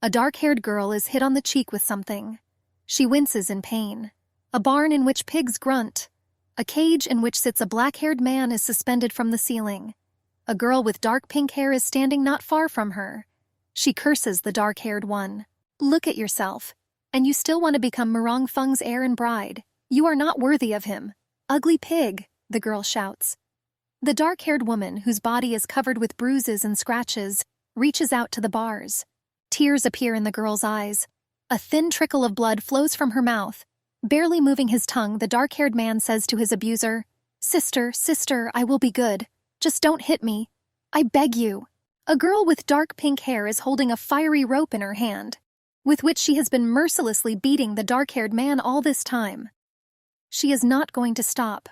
A dark-haired girl is hit on the cheek with something. She winces in pain. A barn in which pigs grunt. A cage in which sits a black-haired man is suspended from the ceiling. A girl with dark pink hair is standing not far from her. She curses the dark-haired one. Look at yourself. And you still want to become Murong Feng's heir and bride. You are not worthy of him. Ugly pig, the girl shouts. The dark-haired woman, whose body is covered with bruises and scratches, reaches out to the bars. Tears appear in the girl's eyes. A thin trickle of blood flows from her mouth. Barely moving his tongue, the dark-haired man says to his abuser, "Sister, sister, I will be good. Just don't hit me. I beg you." A girl with dark pink hair is holding a fiery rope in her hand, with which she has been mercilessly beating the dark-haired man all this time. She is not going to stop.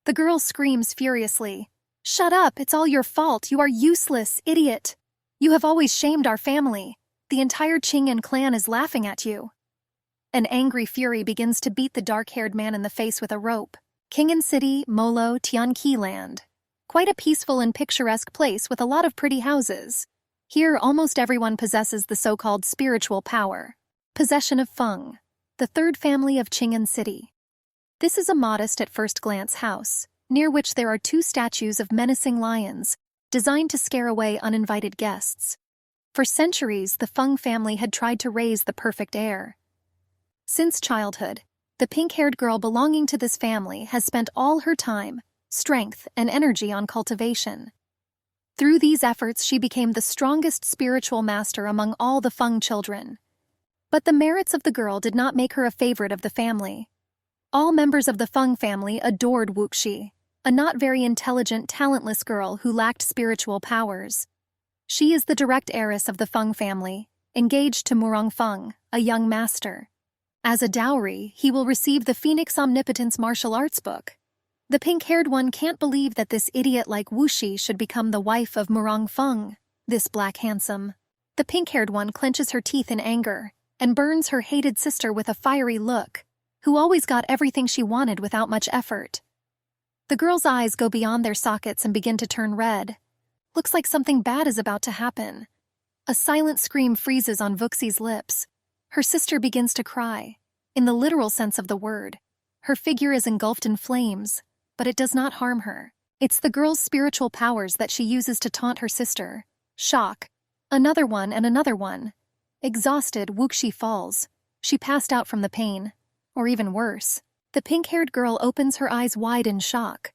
The girl screams furiously, "Shut up, it's all your fault, you are useless, idiot. You have always shamed our family. The entire Qing'an clan is laughing at you." An angry fury begins to beat the dark-haired man in the face with a rope. Qing'an City, Molo, Tianqi Land. Quite a peaceful and picturesque place with a lot of pretty houses. Here, almost everyone possesses the so-called spiritual power. Possession of Feng, the third family of Qing'an City. This is a modest at first glance house, near which there are two statues of menacing lions, designed to scare away uninvited guests. For centuries, the Feng family had tried to raise the perfect heir. Since childhood, the pink-haired girl belonging to this family has spent all her time, strength, and energy on cultivation. Through these efforts, she became the strongest spiritual master among all the Feng children. But the merits of the girl did not make her a favorite of the family. All members of the Feng family adored Wuxi, a not very intelligent, talentless girl who lacked spiritual powers. She is the direct heiress of the Feng family, engaged to Murong Feng, a young master. As a dowry, he will receive the Phoenix Omnipotence martial arts book. The pink-haired one can't believe that this idiot like Wuxi should become the wife of Murong Feng, this black handsome. The pink-haired one clenches her teeth in anger and burns her hated sister with a fiery look, who always got everything she wanted without much effort. The girl's eyes go beyond their sockets and begin to turn red. Looks like something bad is about to happen. A silent scream freezes on Vuxi's lips. Her sister begins to cry, in the literal sense of the word. Her figure is engulfed in flames, but it does not harm her. It's the girl's spiritual powers that she uses to taunt her sister. Shock. Another one and another one. Exhausted, Wuxi falls. She passed out from the pain. Or even worse. The pink-haired girl opens her eyes wide in shock.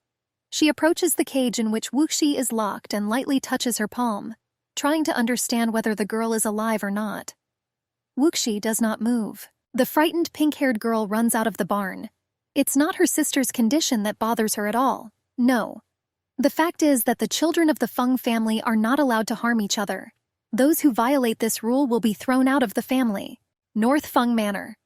She approaches the cage in which Wuxi is locked and lightly touches her palm, trying to understand whether the girl is alive or not. Wuxi does not move. The frightened pink-haired girl runs out of the barn. It's not her sister's condition that bothers her at all. No. The fact is that the children of the Feng family are not allowed to harm each other. Those who violate this rule will be thrown out of the family. North Feng Manor.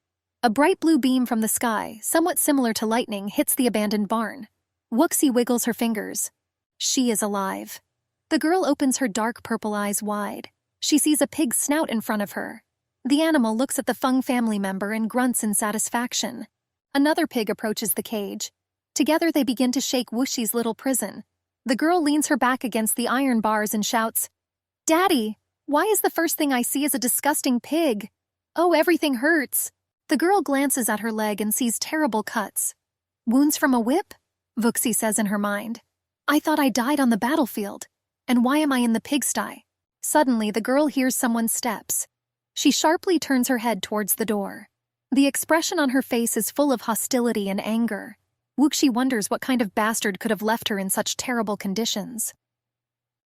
A bright blue beam from the sky, somewhat similar to lightning, hits the abandoned barn. Wuxi wiggles her fingers. She is alive. The girl opens her dark purple eyes wide. She sees a pig's snout in front of her. The animal looks at the Feng family member and grunts in satisfaction. Another pig approaches the cage. Together they begin to shake Wuxi's little prison. The girl leans her back against the iron bars and shouts, "Daddy, why is the first thing I see is a disgusting pig? Oh, everything hurts." The girl glances at her leg and sees terrible cuts. "Wounds from a whip?" Vuxi says in her mind. "I thought I died on the battlefield. And why am I in the pigsty?" Suddenly, the girl hears someone's steps. She sharply turns her head towards the door. The expression on her face is full of hostility and anger. Wuxi wonders what kind of bastard could have left her in such terrible conditions.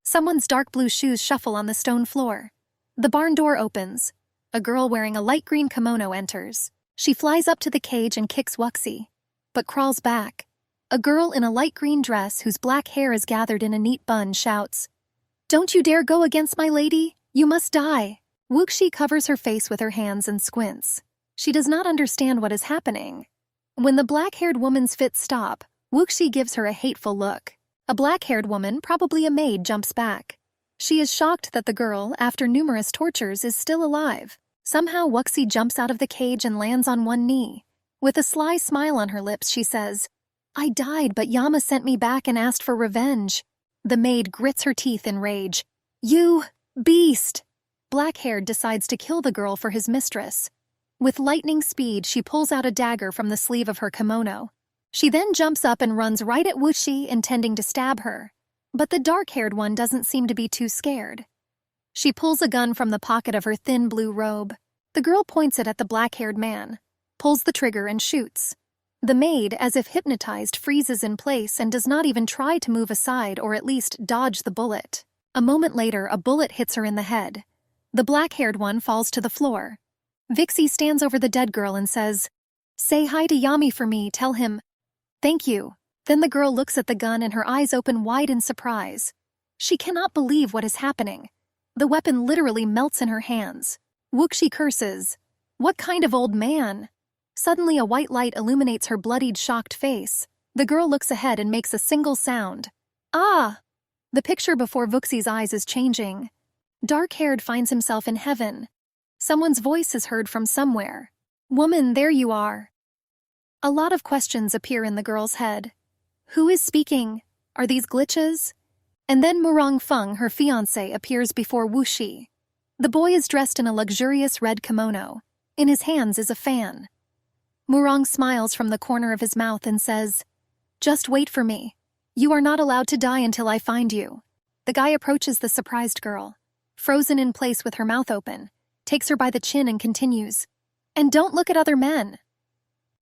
Someone's dark blue shoes shuffle on the stone floor. The barn door opens. A girl wearing a light green kimono enters. She flies up to the cage and kicks Wuxi, but crawls back. A girl in a light green dress whose black hair is gathered in a neat bun shouts, "Don't you dare go against my lady! You must die!" Wuxi covers her face with her hands and squints. She does not understand what is happening. When the black-haired woman's fits stop, Wuxi gives her a hateful look. A black-haired woman, probably a maid, jumps back. She is shocked that the girl, after numerous tortures, is still alive. Somehow Wuxi jumps out of the cage and lands on one knee. With a sly smile on her lips, she says, "I died, but Yama sent me back and asked for revenge." The maid grits her teeth in rage. "You beast!" black-haired, decides to kill the girl for his mistress. With lightning speed, she pulls out a dagger from the sleeve of her kimono. She then jumps up and runs right at Wuxi, intending to stab her. But the dark-haired one doesn't seem to be too scared. She pulls a gun from the pocket of her thin blue robe. The girl points it at the black-haired man, pulls the trigger and shoots. The maid, as if hypnotized, freezes in place and does not even try to move aside or at least dodge the bullet. A moment later, a bullet hits her in the head. The black-haired one falls to the floor. Vixie stands over the dead girl and says, "Say hi to Yami for me, tell him." "Thank you." Then the girl looks at the gun and her eyes open wide in surprise. She cannot believe what is happening. The weapon literally melts in her hands. Wuxi curses. "What kind of old man?" Suddenly a white light illuminates her bloodied, shocked face. The girl looks ahead and makes a single sound. "Ah!" The picture before Vuxi's eyes is changing. Dark-haired finds himself in heaven. Someone's voice is heard from somewhere. "Woman, there you are." A lot of questions appear in the girl's head. Who is speaking? Are these glitches? And then Murong Feng, her fiancé, appears before Wuxi. The boy is dressed in a luxurious red kimono. In his hands is a fan. Murong smiles from the corner of his mouth and says, "Just wait for me. You are not allowed to die until I find you." The guy approaches the surprised girl, frozen in place with her mouth open, takes her by the chin and continues, "And don't look at other men."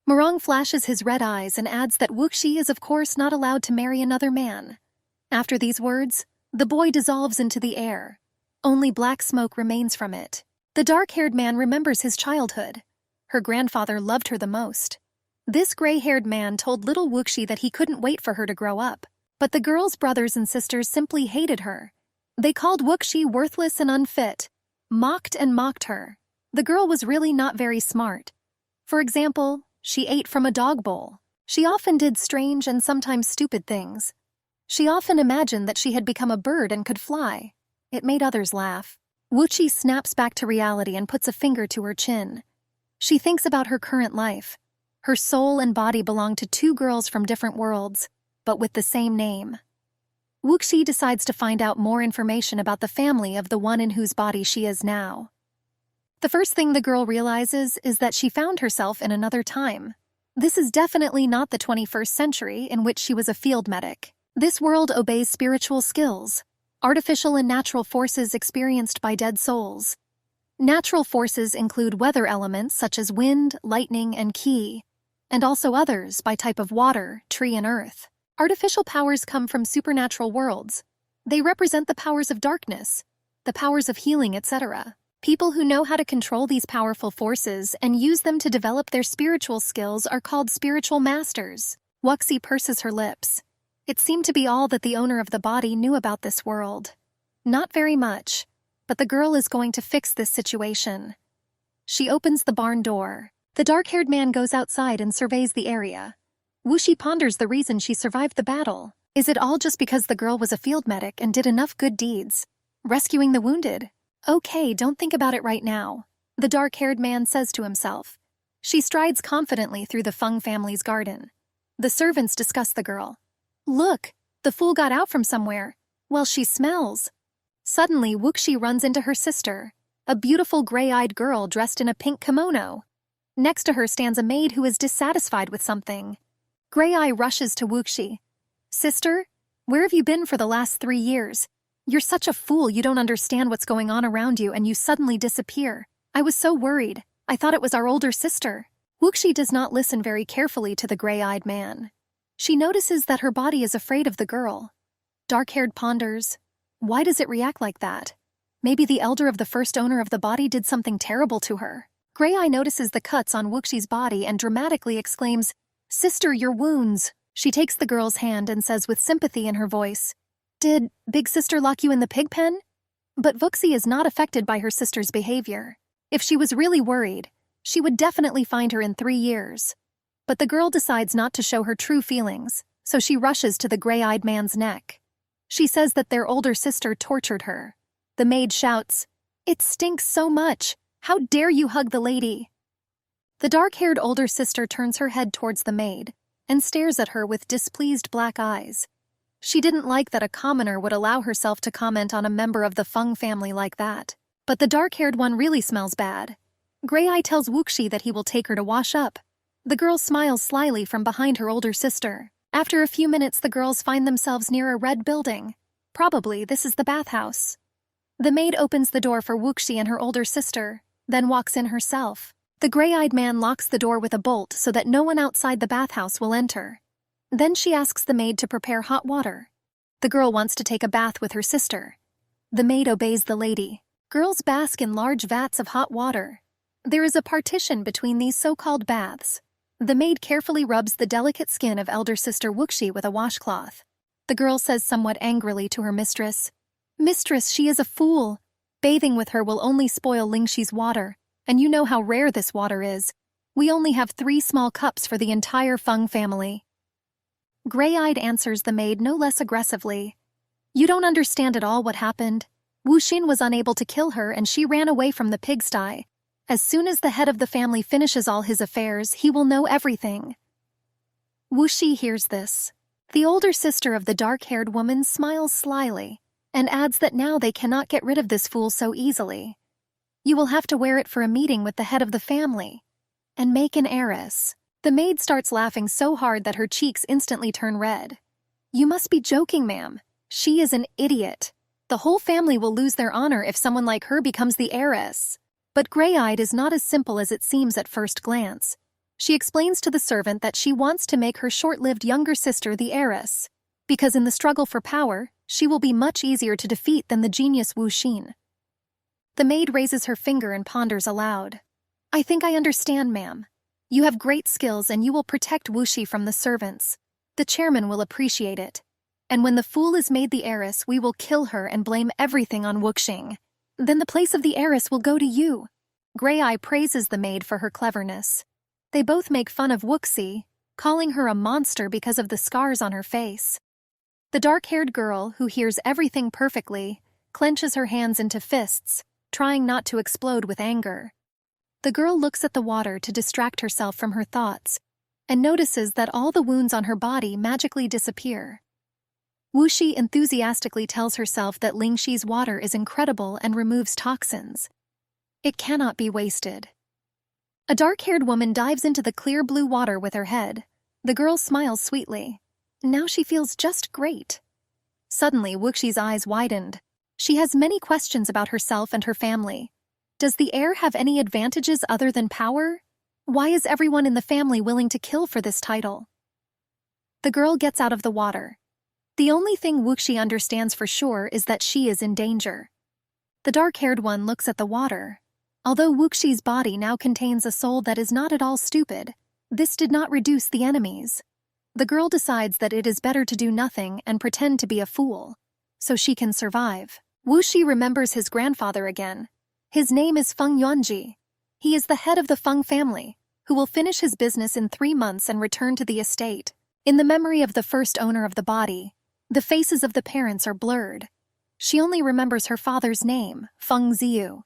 Murong flashes his red eyes and adds that Wuxi is of course not allowed to marry another man. After these words, the boy dissolves into the air. Only black smoke remains from it. The dark-haired man remembers his childhood. Her grandfather loved her the most. This gray-haired man told little Wuxi that he couldn't wait for her to grow up. But the girl's brothers and sisters simply hated her. They called Wuxi worthless and unfit, mocked and mocked her. The girl was really not very smart. For example, she ate from a dog bowl. She often did strange and sometimes stupid things. She often imagined that she had become a bird and could fly. It made others laugh. Wuxi snaps back to reality and puts a finger to her chin. She thinks about her current life. Her soul and body belong to two girls from different worlds, but with the same name. Wuxi decides to find out more information about the family of the one in whose body she is now. The first thing the girl realizes is that she found herself in another time. This is definitely not the 21st century in which she was a field medic. This world obeys spiritual skills, artificial and natural forces experienced by dead souls. Natural forces include weather elements such as wind, lightning, and ki, and also others by type of water, tree, and earth. Artificial powers come from supernatural worlds. They represent the powers of darkness, the powers of healing, etc. People who know how to control these powerful forces and use them to develop their spiritual skills are called spiritual masters. Wuxi purses her lips. It seemed to be all that the owner of the body knew about this world. Not very much. But the girl is going to fix this situation. She opens the barn door. The dark-haired man goes outside and surveys the area. Wuxi ponders the reason she survived the battle. Is it all just because the girl was a field medic and did enough good deeds? Rescuing the wounded? Okay, don't think about it right now, the dark-haired man says to himself. She strides confidently through the Feng family's garden. The servants discuss the girl. Look, the fool got out from somewhere. Well, she smells. Suddenly, Wuxi runs into her sister, a beautiful gray-eyed girl dressed in a pink kimono. Next to her stands a maid who is dissatisfied with something. Gray-Eye rushes to Wuxi. "Sister, where have you been for the last 3 years? You're such a fool, you don't understand what's going on around you and you suddenly disappear. I was so worried. I thought it was our older sister." Wuxi does not listen very carefully to the gray-eyed man. She notices that her body is afraid of the girl. Dark-haired ponders. Why does it react like that? Maybe the elder of the first owner of the body did something terrible to her. Gray-Eye notices the cuts on Wuxi's body and dramatically exclaims, "Sister, your wounds." She takes the girl's hand and says with sympathy in her voice, "Did Big Sister lock you in the pig pen?" But Wuxi is not affected by her sister's behavior. If she was really worried, she would definitely find her in 3 years. But the girl decides not to show her true feelings, so she rushes to the gray-eyed man's neck. She says that their older sister tortured her. The maid shouts, "It stinks so much! How dare you hug the lady!" The dark-haired older sister turns her head towards the maid and stares at her with displeased black eyes. She didn't like that a commoner would allow herself to comment on a member of the Feng family like that. But the dark-haired one really smells bad. Gray-Eye tells Wuxi that he will take her to wash up. The girl smiles slyly from behind her older sister. After a few minutes, the girls find themselves near a red building. Probably this is the bathhouse. The maid opens the door for Wuxi and her older sister, then walks in herself. The gray-eyed man locks the door with a bolt so that no one outside the bathhouse will enter. Then she asks the maid to prepare hot water. The girl wants to take a bath with her sister. The maid obeys the lady. Girls bask in large vats of hot water. There is a partition between these so-called baths. The maid carefully rubs the delicate skin of elder sister Wuxi with a washcloth. The girl says somewhat angrily to her mistress, "Mistress, she is a fool. Bathing with her will only spoil Lingxi's water, and you know how rare this water is. We only have 3 small cups for the entire Feng family." Gray-eyed answers the maid no less aggressively. "You don't understand at all what happened. Wu Xin was unable to kill her and she ran away from the pigsty. As soon as the head of the family finishes all his affairs, he will know everything." Wuxi hears this. The older sister of the dark-haired woman smiles slyly and adds that now they cannot get rid of this fool so easily. "You will have to wear it for a meeting with the head of the family and make an heiress." The maid starts laughing so hard that her cheeks instantly turn red. "You must be joking, ma'am. She is an idiot. The whole family will lose their honor if someone like her becomes the heiress." But Gray-eyed is not as simple as it seems at first glance. She explains to the servant that she wants to make her short-lived younger sister the heiress, because in the struggle for power, she will be much easier to defeat than the genius Wu Xin. The maid raises her finger and ponders aloud. "I think I understand, ma'am. You have great skills and you will protect Wuxi from the servants. The chairman will appreciate it. And when the fool is made the heiress, we will kill her and blame everything on Wuxing. Then the place of the heiress will go to you." Gray-Eye praises the maid for her cleverness. They both make fun of Wuxi, calling her a monster because of the scars on her face. The dark-haired girl, who hears everything perfectly, clenches her hands into fists, trying not to explode with anger. The girl looks at the water to distract herself from her thoughts and notices that all the wounds on her body magically disappear. Wuxi enthusiastically tells herself that Lingxi's water is incredible and removes toxins. It cannot be wasted. A dark-haired woman dives into the clear blue water with her head. The girl smiles sweetly. Now she feels just great. Suddenly, Wuxi's eyes widened. She has many questions about herself and her family. Does the heir have any advantages other than power? Why is everyone in the family willing to kill for this title? The girl gets out of the water. The only thing Wuxi understands for sure is that she is in danger. The dark-haired one looks at the water. Although Wuxi's body now contains a soul that is not at all stupid, this did not reduce the enemies. The girl decides that it is better to do nothing and pretend to be a fool, so she can survive. Wuxi remembers his grandfather again. His name is Feng Yuanji. He is the head of the Feng family, who will finish his business in 3 months and return to the estate. In the memory of the first owner of the body, the faces of the parents are blurred. She only remembers her father's name, Feng Ziyu.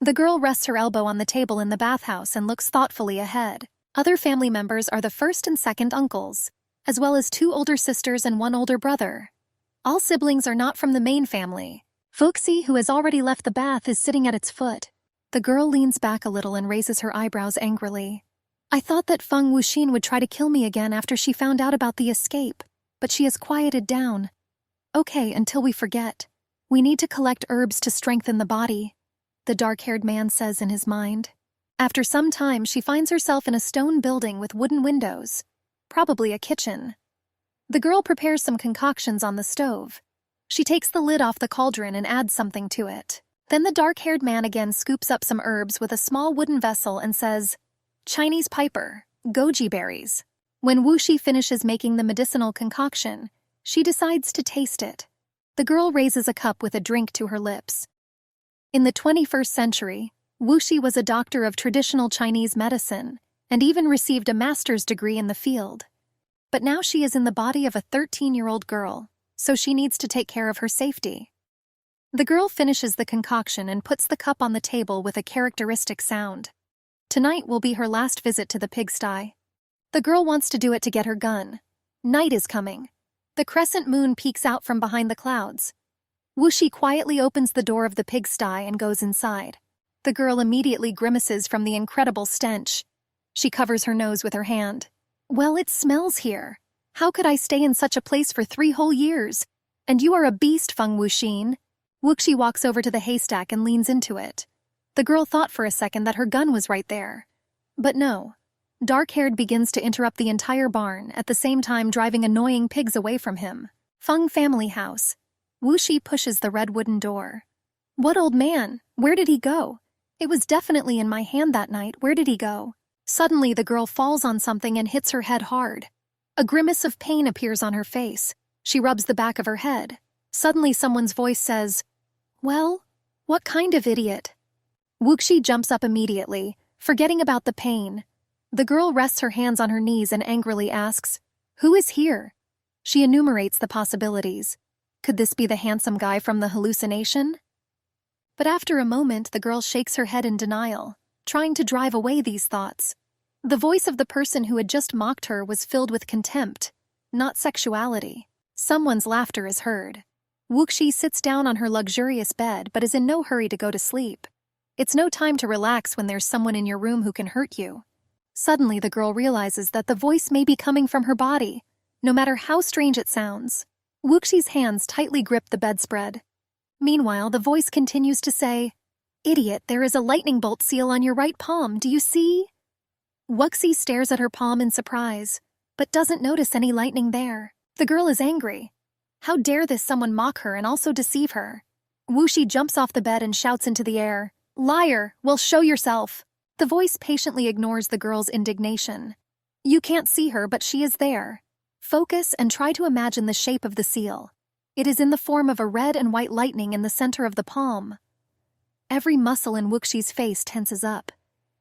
The girl rests her elbow on the table in the bathhouse and looks thoughtfully ahead. Other family members are the first and second uncles, as well as 2 older sisters and 1 older brother. All siblings are not from the main family. Fuxi, who has already left the bath, is sitting at its foot. The girl leans back a little and raises her eyebrows angrily. "I thought that Feng Wuxin would try to kill me again after she found out about the escape, but she has quieted down. Okay, until we forget. We need to collect herbs to strengthen the body," the dark-haired man says in his mind. After some time, she finds herself in a stone building with wooden windows, probably a kitchen. The girl prepares some concoctions on the stove. She takes the lid off the cauldron and adds something to it. Then the dark-haired man again scoops up some herbs with a small wooden vessel and says, "Chinese piper, goji berries." When Wuxi finishes making the medicinal concoction, she decides to taste it. The girl raises a cup with a drink to her lips. In the 21st century, Wuxi was a doctor of traditional Chinese medicine and even received a master's degree in the field. But now she is in the body of a 13-year-old girl, so she needs to take care of her safety. The girl finishes the concoction and puts the cup on the table with a characteristic sound. Tonight will be her last visit to the pigsty. The girl wants to do it to get her gun. Night is coming. The crescent moon peeks out from behind the clouds. Wuxi quietly opens the door of the pigsty and goes inside. The girl immediately grimaces from the incredible stench. She covers her nose with her hand. Well, it smells here. How could I stay in such a place for 3 whole years? And you are a beast, Feng Wuxin. Wuxi walks over to the haystack and leans into it. The girl thought for a second that her gun was right there. But no. Dark-haired begins to interrupt the entire barn, at the same time driving annoying pigs away from him. Feng family house. Wuxi pushes the red wooden door. What old man? Where did he go? It was definitely in my hand that night. Where did he go? Suddenly, the girl falls on something and hits her head hard. A grimace of pain appears on her face. She rubs the back of her head. Suddenly, someone's voice says, Well, what kind of idiot? Wuxi jumps up immediately, forgetting about the pain. The girl rests her hands on her knees and angrily asks, Who is here? She enumerates the possibilities. Could this be the handsome guy from the hallucination? But after a moment, the girl shakes her head in denial, trying to drive away these thoughts. The voice of the person who had just mocked her was filled with contempt, not sexuality. Someone's laughter is heard. Wuxi sits down on her luxurious bed but is in no hurry to go to sleep. It's no time to relax when there's someone in your room who can hurt you. Suddenly, the girl realizes that the voice may be coming from her body, no matter how strange it sounds. Wuxi's hands tightly grip the bedspread. Meanwhile, the voice continues to say, Idiot, there is a lightning bolt seal on your right palm, do you see? Wuxi stares at her palm in surprise, but doesn't notice any lightning there. The girl is angry. How dare this someone mock her and also deceive her? Wuxi jumps off the bed and shouts into the air, Liar, well, show yourself. The voice patiently ignores the girl's indignation. You can't see her, but she is there. Focus and try to imagine the shape of the seal. It is in the form of a red and white lightning in the center of the palm. Every muscle in Wuxi's face tenses up.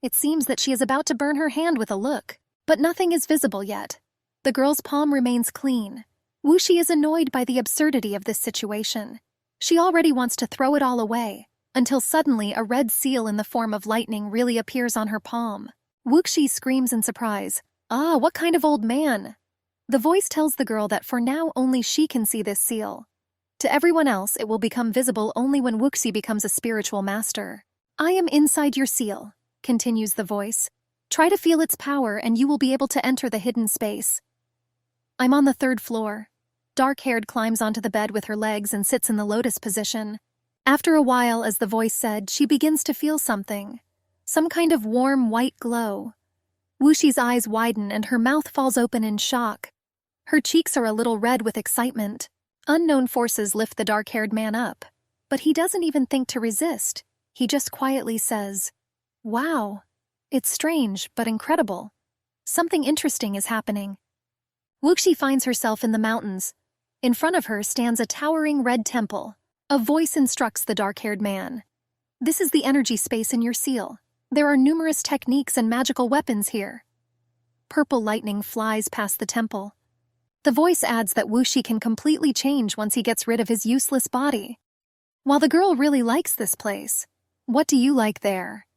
It seems that she is about to burn her hand with a look, but nothing is visible yet. The girl's palm remains clean. Wuxi is annoyed by the absurdity of this situation. She already wants to throw it all away, until suddenly a red seal in the form of lightning really appears on her palm. Wuxi screams in surprise, Ah, what kind of old man? The voice tells the girl that for now only she can see this seal. To everyone else, it will become visible only when Wuxi becomes a spiritual master. I am inside your seal, continues the voice. Try to feel its power and you will be able to enter the hidden space. I'm on the 3rd floor. Dark-haired climbs onto the bed with her legs and sits in the lotus position. After a while, as the voice said, she begins to feel something. Some kind of warm white glow. Wuxi's eyes widen and her mouth falls open in shock. Her cheeks are a little red with excitement. Unknown forces lift the dark-haired man up, but he doesn't even think to resist. He just quietly says, Wow, it's strange but incredible. Something interesting is happening. Wuxi finds herself in the mountains. In front of her stands a towering red temple. A voice instructs the dark-haired man. This is the energy space in your seal. There are numerous techniques and magical weapons here. Purple lightning flies past the temple. The voice adds that Wuxi can completely change once he gets rid of his useless body. While the girl really likes this place, what do you like there?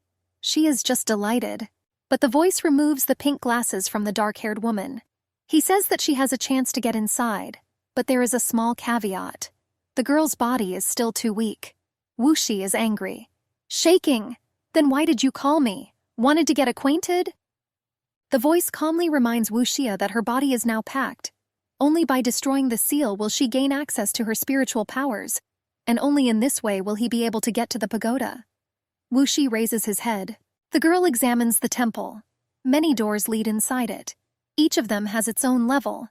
She is just delighted. But the voice removes the pink glasses from the dark-haired woman. He says that she has a chance to get inside, but there is a small caveat. The girl's body is still too weak. Wuxi is angry. Shaking! Then why did you call me? Wanted to get acquainted? The voice calmly reminds Wuxia that her body is now packed. Only by destroying the seal will she gain access to her spiritual powers, and only in this way will he be able to get to the pagoda. Wuxi raises his head. The girl examines the temple. Many doors lead inside it. Each of them has its own level.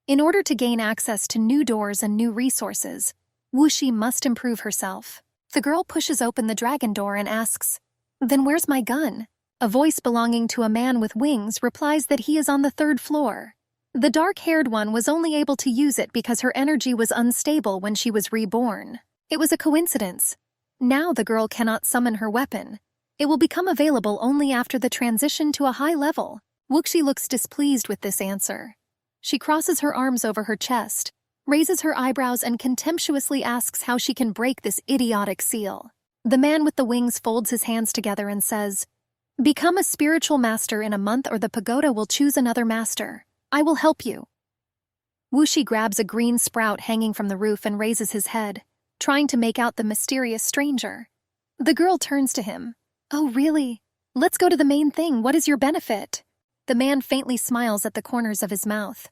In order to gain access to new doors and new resources, Wuxi must improve herself. The girl pushes open the dragon door and asks, Then where's my gun? A voice belonging to a man with wings replies that he is on the 3rd floor. The dark-haired one was only able to use it because her energy was unstable when she was reborn. It was a coincidence. Now the girl cannot summon her weapon. It will become available only after the transition to a high level. Wuxi looks displeased with this answer. She crosses her arms over her chest, raises her eyebrows and contemptuously asks how she can break this idiotic seal. The man with the wings folds his hands together and says, Become a spiritual master in a month or the pagoda will choose another master. I will help you. Wuxi grabs a green sprout hanging from the roof and raises his head. trying to make out the mysterious stranger. The girl turns to him. "Oh, really? Let's go to the main thing. What is your benefit?" The man faintly smiles at the corners of his mouth.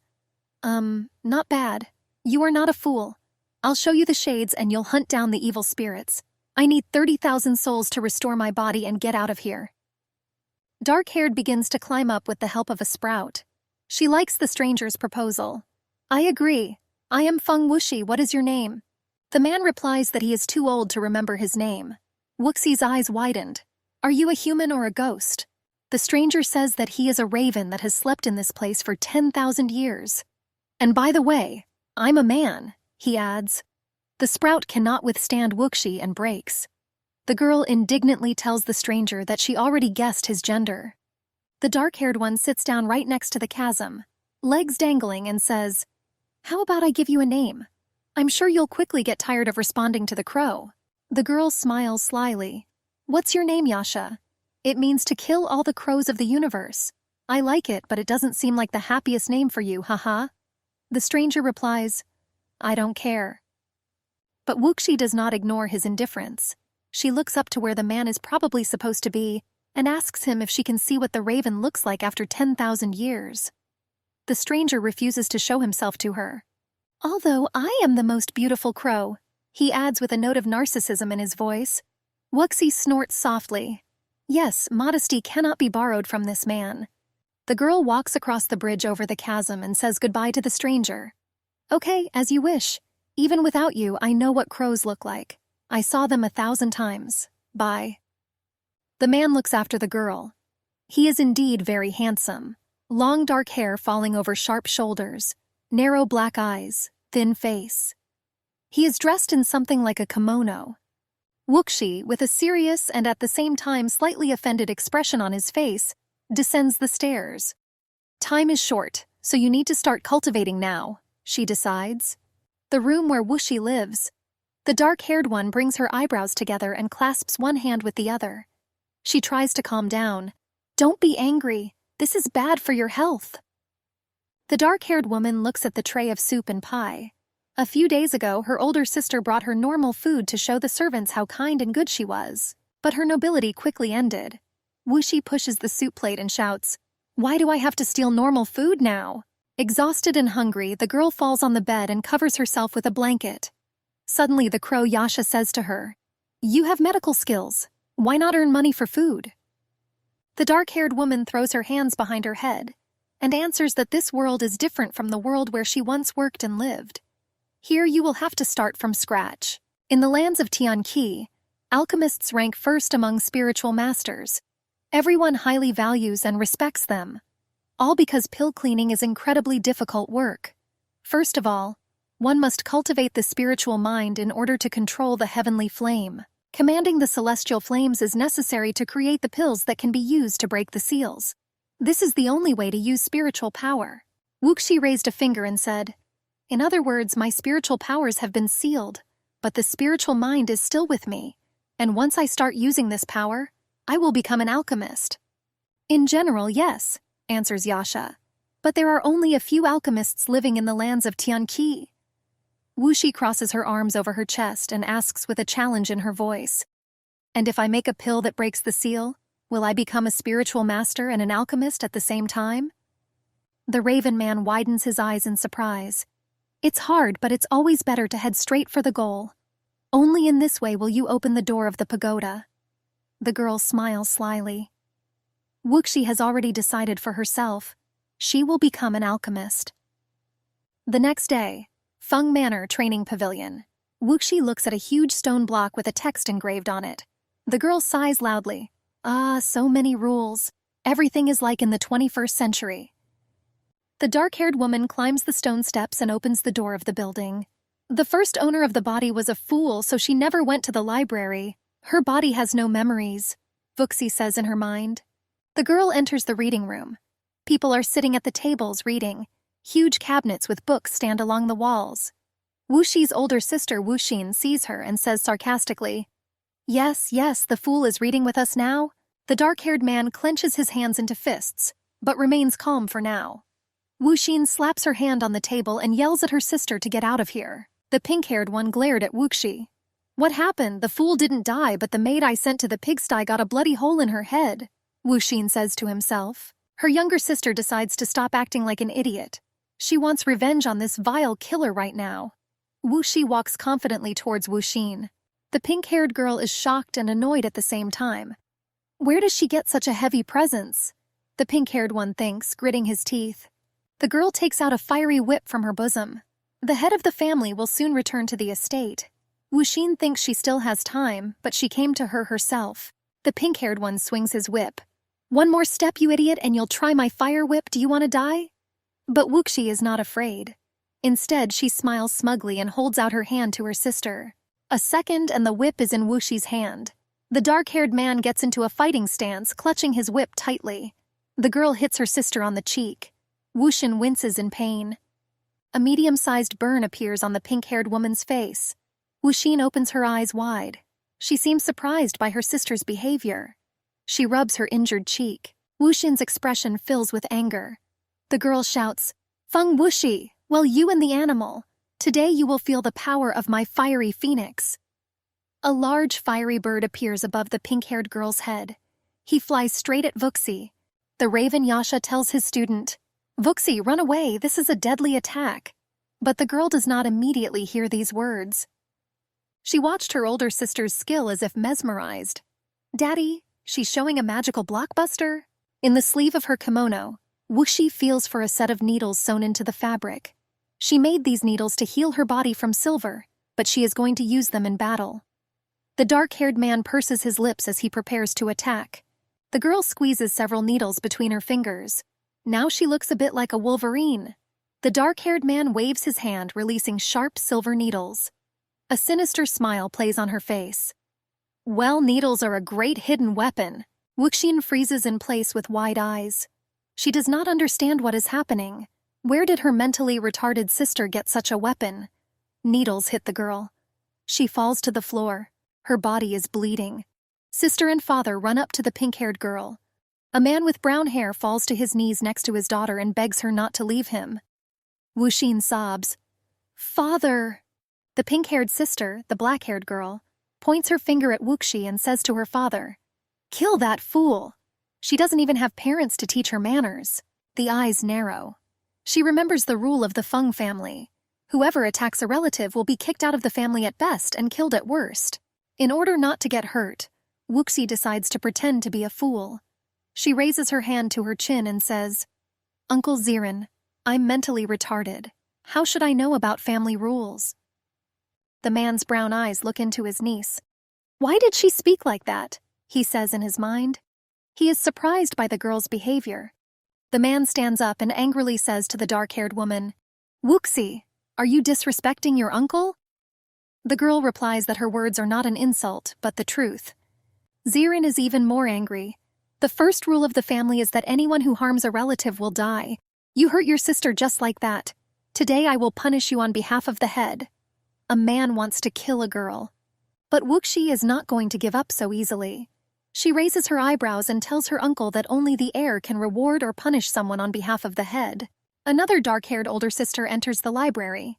Not bad. You are not a fool. I'll show you the shades and you'll hunt down the evil spirits. I need 30,000 souls to restore my body and get out of here." Dark-haired begins to climb up with the help of a sprout. She likes the stranger's proposal. "I agree. I am Feng Wuxi. What is your name?" The man replies that he is too old to remember his name. Wuxi's eyes widened. "Are you a human or a ghost?" The stranger says that he is a raven that has slept in this place for 10,000 years. "And by the way, I'm a man," he adds. The sprout cannot withstand Wuxi and breaks. The girl indignantly tells the stranger that she already guessed his gender. The dark-haired one sits down right next to the chasm, legs dangling, and says, "How about I give you a name? I'm sure you'll quickly get tired of responding to the crow." The girl smiles slyly. "What's your name, Yasha? It means to kill all the crows of the universe. I like it, but it doesn't seem like the happiest name for you, haha." The stranger replies, "I don't care." But Wuxi does not ignore his indifference. She looks up to where the man is probably supposed to be and asks him if she can see what the raven looks like after 10,000 years. The stranger refuses to show himself to her. "Although I am the most beautiful crow," he adds with a note of narcissism in his voice. Wuxi snorts softly. Yes, modesty cannot be borrowed from this man. The girl walks across the bridge over the chasm and says goodbye to the stranger. "Okay, as you wish. Even without you, I know what crows look like. I saw them 1,000 times. Bye." The man looks after the girl. He is indeed very handsome. Long dark hair falling over sharp shoulders, narrow black eyes, thin face. He is dressed in something like a kimono. Wuxi, with a serious and at the same time slightly offended expression on his face, descends the stairs. "Time is short, so you need to start cultivating now," she decides. The room where Wuxi lives. The dark-haired one brings her eyebrows together and clasps one hand with the other. She tries to calm down. "Don't be angry. This is bad for your health." The dark-haired woman looks at the tray of soup and pie. A few days ago, her older sister brought her normal food to show the servants how kind and good she was. But her nobility quickly ended. Wuxi pushes the soup plate and shouts, "Why do I have to steal normal food now?" Exhausted and hungry, the girl falls on the bed and covers herself with a blanket. Suddenly, the crow Yasha says to her, "You have medical skills. Why not earn money for food?" The dark-haired woman throws her hands behind her head and answers that this world is different from the world where she once worked and lived. Here you will have to start from scratch. In the lands of Tianqi, alchemists rank first among spiritual masters. Everyone highly values and respects them, all because pill cleaning is incredibly difficult work. First of all, one must cultivate the spiritual mind in order to control the heavenly flame. Commanding the celestial flames is necessary to create the pills that can be used to break the seals. This is the only way to use spiritual power. Wuxi raised a finger and said, "In other words, my spiritual powers have been sealed, but the spiritual mind is still with me, and once I start using this power, I will become an alchemist." "In general, yes," answers Yasha, "but there are only a few alchemists living in the lands of Tianqi." Wuxi crosses her arms over her chest and asks with a challenge in her voice, "And if I make a pill that breaks the seal, will I become a spiritual master and an alchemist at the same time?" The raven man widens his eyes in surprise. "It's hard, but it's always better to head straight for the goal. Only in this way will you open the door of the pagoda." The girl smiles slyly. Wuxi has already decided for herself. She will become an alchemist. The next day, Feng Manor Training Pavilion. Wuxi looks at a huge stone block with a text engraved on it. The girl sighs loudly. "Ah, so many rules. Everything is like in the 21st century." The dark-haired woman climbs the stone steps and opens the door of the building. The first owner of the body was a fool, so she never went to the library. Her body has no memories, Wuxi says in her mind. The girl enters the reading room. People are sitting at the tables reading. Huge cabinets with books stand along the walls. Wuxi's older sister Wuxin sees her and says sarcastically, Yes, the fool is reading with us now." The dark-haired man clenches his hands into fists, but remains calm for now. Wuxin slaps her hand on the table and yells at her sister to get out of here. The pink-haired one glared at Wuxi. What happened? The fool didn't die, but the maid I sent to the pigsty got a bloody hole in her head, Wuxin says to himself. Her younger sister decides to stop acting like an idiot. She wants revenge on this vile killer right now. Wuxi walks confidently towards Wuxin. The pink-haired girl is shocked and annoyed at the same time. Where does she get such a heavy presence? The pink-haired one thinks, gritting his teeth. The girl takes out a fiery whip from her bosom. The head of the family will soon return to the estate. Wuxin thinks she still has time, but she came to her herself. The pink-haired one swings his whip. One more step, you idiot, and you'll try my fire whip. Do you want to die? But Wuxi is not afraid. Instead, she smiles smugly and holds out her hand to her sister. A second, and the whip is in Wuxi's hand. The dark-haired man gets into a fighting stance, clutching his whip tightly. The girl hits her sister on the cheek. Wuxin winces in pain. A medium-sized burn appears on the pink-haired woman's face. Wuxin opens her eyes wide. She seems surprised by her sister's behavior. She rubs her injured cheek. Wuxin's expression fills with anger. The girl shouts, "Feng Wuxi, well, you and the animal. Today you will feel the power of my fiery phoenix." A large fiery bird appears above the pink-haired girl's head. He flies straight at Wuxi. The raven Yasha tells his student, "Wuxi, run away, this is a deadly attack." But the girl does not immediately hear these words. She watched her older sister's skill as if mesmerized. "Daddy, she's showing a magical blockbuster." In the sleeve of her kimono, Wuxi feels for a set of needles sewn into the fabric. She made these needles to heal her body from silver, but she is going to use them in battle. The dark-haired man purses his lips as he prepares to attack. The girl squeezes several needles between her fingers. Now she looks a bit like a wolverine. The dark-haired man waves his hand, releasing sharp silver needles. A sinister smile plays on her face. Well, needles are a great hidden weapon. Wuxin freezes in place with wide eyes. She does not understand what is happening. Where did her mentally retarded sister get such a weapon? Needles hit the girl. She falls to the floor. Her body is bleeding. Sister and father run up to the pink-haired girl. A man with brown hair falls to his knees next to his daughter and begs her not to leave him. Wuxin sobs. "Father!" The pink-haired sister, the black-haired girl, points her finger at Wuxi and says to her father, "Kill that fool. She doesn't even have parents to teach her manners." The eyes narrow. She remembers the rule of the Feng family. Whoever attacks a relative will be kicked out of the family at best and killed at worst. In order not to get hurt, Wuxi decides to pretend to be a fool. She raises her hand to her chin and says, "Uncle Zirin, I'm mentally retarded. How should I know about family rules?" The man's brown eyes look into his niece. "Why did she speak like that?" he says in his mind. He is surprised by the girl's behavior. The man stands up and angrily says to the dark-haired woman, "Wuxi, are you disrespecting your uncle?" The girl replies that her words are not an insult, but the truth. Zirin is even more angry. "The first rule of the family is that anyone who harms a relative will die. You hurt your sister just like that. Today I will punish you on behalf of the head." A man wants to kill a girl. But Wuxi is not going to give up so easily. She raises her eyebrows and tells her uncle that only the heir can reward or punish someone on behalf of the head. Another dark-haired older sister enters the library.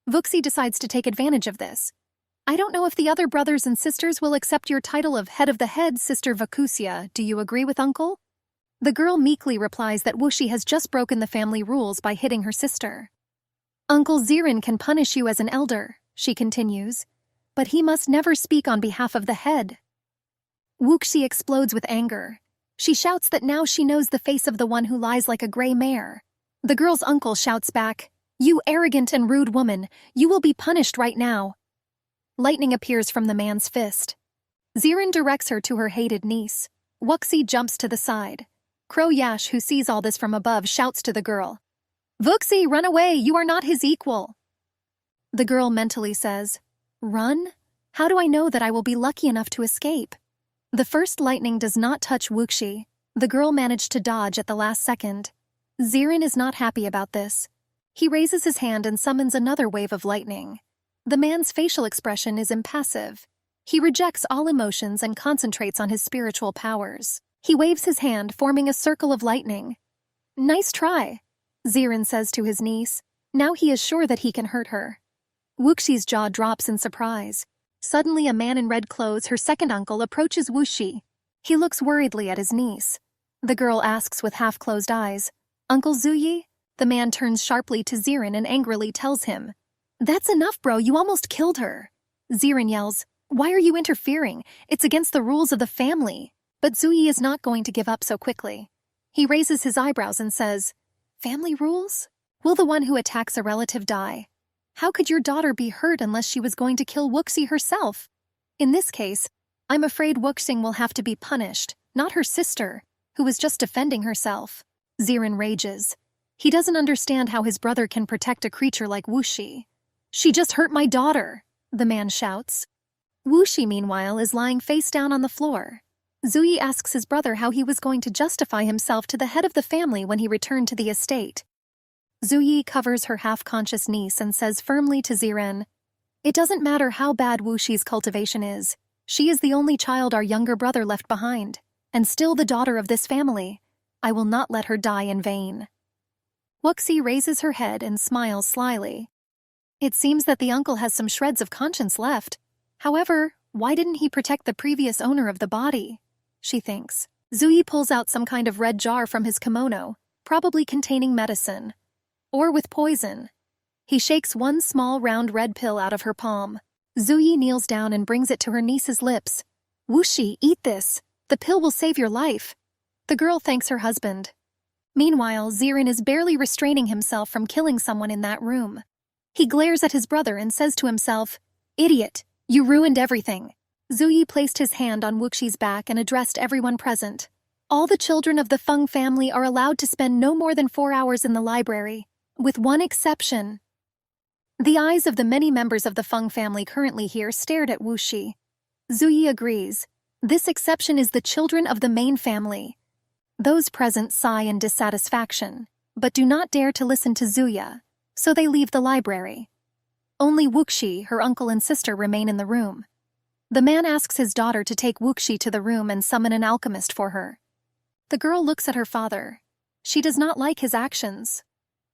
Wuxi decides to take advantage of this. "I don't know if the other brothers and sisters will accept your title of head of the head, Sister Vakusia. Do you agree with uncle?" The girl meekly replies that Wuxi has just broken the family rules by hitting her sister. "Uncle Zirin can punish you as an elder," she continues, "but he must never speak on behalf of the head." Wuxi explodes with anger. She shouts that now she knows the face of the one who lies like a gray mare. The girl's uncle shouts back, "You arrogant and rude woman, you will be punished right now." Lightning appears from the man's fist. Zirin directs her to her hated niece. Wuxi jumps to the side. Crow Yash, who sees all this from above, shouts to the girl, "Wuxi, run away, you are not his equal." The girl mentally says, "Run? How do I know that I will be lucky enough to escape?" The first lightning does not touch Wuxi. The girl managed to dodge at the last second. Zirin is not happy about this. He raises his hand and summons another wave of lightning. The man's facial expression is impassive. He rejects all emotions and concentrates on his spiritual powers. He waves his hand, forming a circle of lightning. "Nice try," Zirin says to his niece. Now he is sure that he can hurt her. Wuxi's jaw drops in surprise. Suddenly a man in red clothes, her second uncle, approaches Wuxi. He looks worriedly at his niece. The girl asks with half-closed eyes, "Uncle Zuyi?" The man turns sharply to Zirin and angrily tells him, "That's enough, bro, you almost killed her." Zirin yells, "Why are you interfering? It's against the rules of the family." But Zuyi is not going to give up so quickly. He raises his eyebrows and says, "Family rules? Will the one who attacks a relative die? How could your daughter be hurt unless she was going to kill Wuxi herself? In this case, I'm afraid Wuxing will have to be punished, not her sister, who was just defending herself." Zirin rages. He doesn't understand how his brother can protect a creature like Wuxi. "She just hurt my daughter," the man shouts. Wuxi, meanwhile, is lying face down on the floor. Zuyi asks his brother how he was going to justify himself to the head of the family when he returned to the estate. Zuyi covers her half-conscious niece and says firmly to Ziren, "It doesn't matter how bad Wuxi's cultivation is. She is the only child our younger brother left behind, and still the daughter of this family. I will not let her die in vain." Wuxi raises her head and smiles slyly. It seems that the uncle has some shreds of conscience left. However, why didn't he protect the previous owner of the body? She thinks. Zuyi pulls out some kind of red jar from his kimono, probably containing medicine. Or with poison. He shakes one small round red pill out of her palm. Zuyi kneels down and brings it to her niece's lips. "Wuxi, eat this. The pill will save your life." The girl thanks her husband. Meanwhile, Zirin is barely restraining himself from killing someone in that room. He glares at his brother and says to himself, "Idiot, you ruined everything." Zuyi placed his hand on Wuxi's back and addressed everyone present. "All the children of the Feng family are allowed to spend no more than 4 hours in the library, with one exception." The eyes of the many members of the Feng family currently here stared at Wuxi. Zuyi agrees. This exception is the children of the main family. Those present sigh in dissatisfaction, but do not dare to listen to Zuya, so they leave the library. Only Wuxi, her uncle and sister remain in the room. The man asks his daughter to take Wuxi to the room and summon an alchemist for her. The girl looks at her father. She does not like his actions.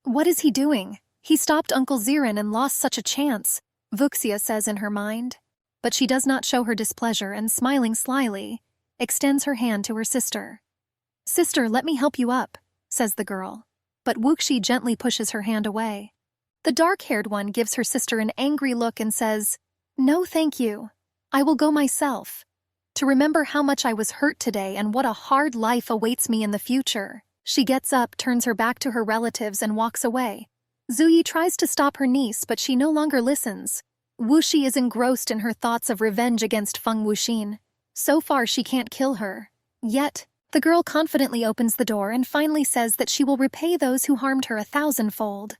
What is he doing? He stopped Uncle Zirin and lost such a chance, Vuxia says in her mind. But she does not show her displeasure and, smiling slyly, extends her hand to her sister. "Sister, let me help you up," says the girl. But Wuxi gently pushes her hand away. The dark-haired one gives her sister an angry look and says, "No, thank you. I will go myself. To remember how much I was hurt today and what a hard life awaits me in the future." She gets up, turns her back to her relatives, and walks away. Zuyi tries to stop her niece, but she no longer listens. Wuxi is engrossed in her thoughts of revenge against Feng Wuxin. So far, she can't kill her. Yet, the girl confidently opens the door and finally says that she will repay those who harmed her 1,000-fold.